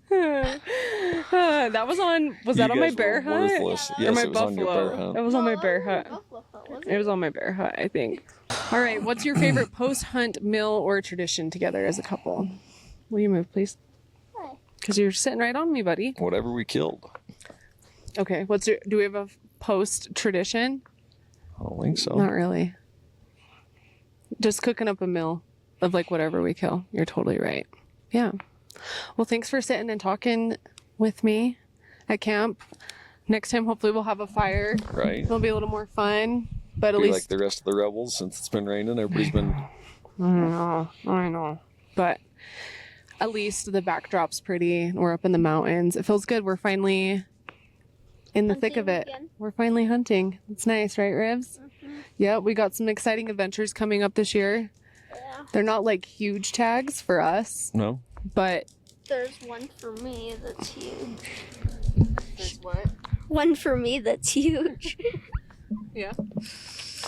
That was on. Was that You on my guys bear were hunt? worthless. Or Yes, my it was on your buffalo? bear hunt. It was on my No, bear that hunt. was buffalo hunt, wasn't It was on my bear hunt, I think. All right, what's your favorite post-hunt meal or tradition together as a couple? Will you move, please? Why? Because you're sitting right on me, buddy. Whatever we killed. Okay, do we have a post tradition? I don't think so. Not really. Just cooking up a meal of like whatever we kill. You're totally right. Yeah. Well, thanks for sitting and talking with me at camp. Next time, hopefully, we'll have a fire. Right? It'll be a little more fun. But at Be like least the rest of the rebels since it's been raining. Everybody's been. I know. But at least the backdrop's pretty. We're up in the mountains. It feels good. We're finally in the thick of Hunting it. again? We're finally hunting. It's nice, right, Rivs? Yeah, we got some exciting adventures coming up this year. Yeah. They're not like huge tags for us, No? but There's one for me that's huge. there's what? One for me that's huge. Yeah. Do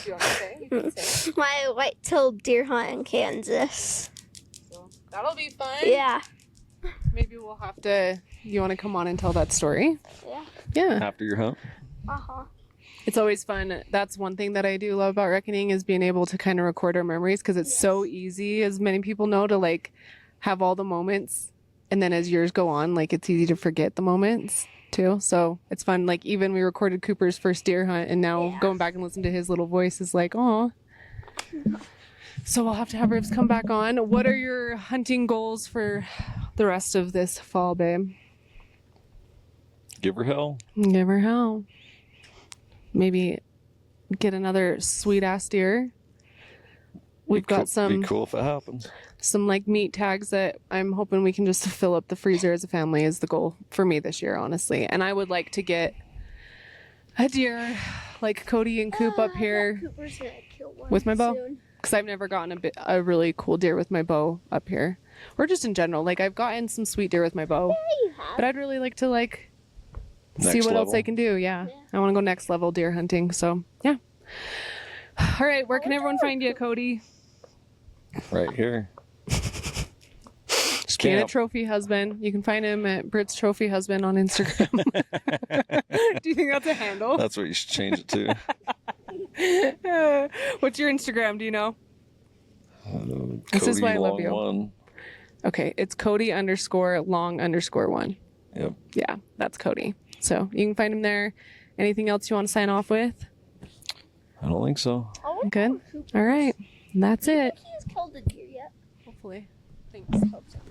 you want to say? You can say. My white-tailed deer hunt in Kansas. So that'll be fun. Yeah. Maybe we'll have to. You want to come on and tell that story? Yeah. Yeah. After your hunt? Uh-huh. It's always fun. That's one thing that I do love about reckoning is being able to kind of record our memories because it's so easy, as many people know, to like have all the moments. And then as years go on, like it's easy to forget the moments too. So it's fun. Like even we recorded Cooper's first deer hunt and now Yeah. going back and listening to his little voice is like, oh. So we'll have to have Ribs come back on. What are your hunting goals for the rest of this fall, babe? Give her hell. Give her hell. Maybe get another sweet ass deer. We've got Be cool if it happens. some like meat tags that I'm hoping we can just fill up the freezer as a family is the goal for me this year, honestly. And I would like to get a deer like Cody and Coop up here Cooper's gonna kill one with my bow. soon. because I've never gotten a really cool deer with my bow up here, or just in general. Like I've gotten some sweet deer with my bow, Yeah, you have. but I'd really like to like see Next what else level. I can do. Yeah. Yeah. I want to go next level deer hunting. So yeah. All right, where can everyone find you, Cody? Right here. Just being a Camp. trophy husband. You can find him at Britt's Trophy Husband on Instagram. Do you think that's a handle? That's what you should change it to. What's your Instagram? Do you know? This Cody is why I love Long you. One. Okay, it's Cody_long_1. Yep. Yeah, that's Cody. So you can find him there. Anything else you want to sign off with? I don't think so. Oh, Good. All right, that's it. he's killed a deer yet. Hopefully. Thanks. Hope so.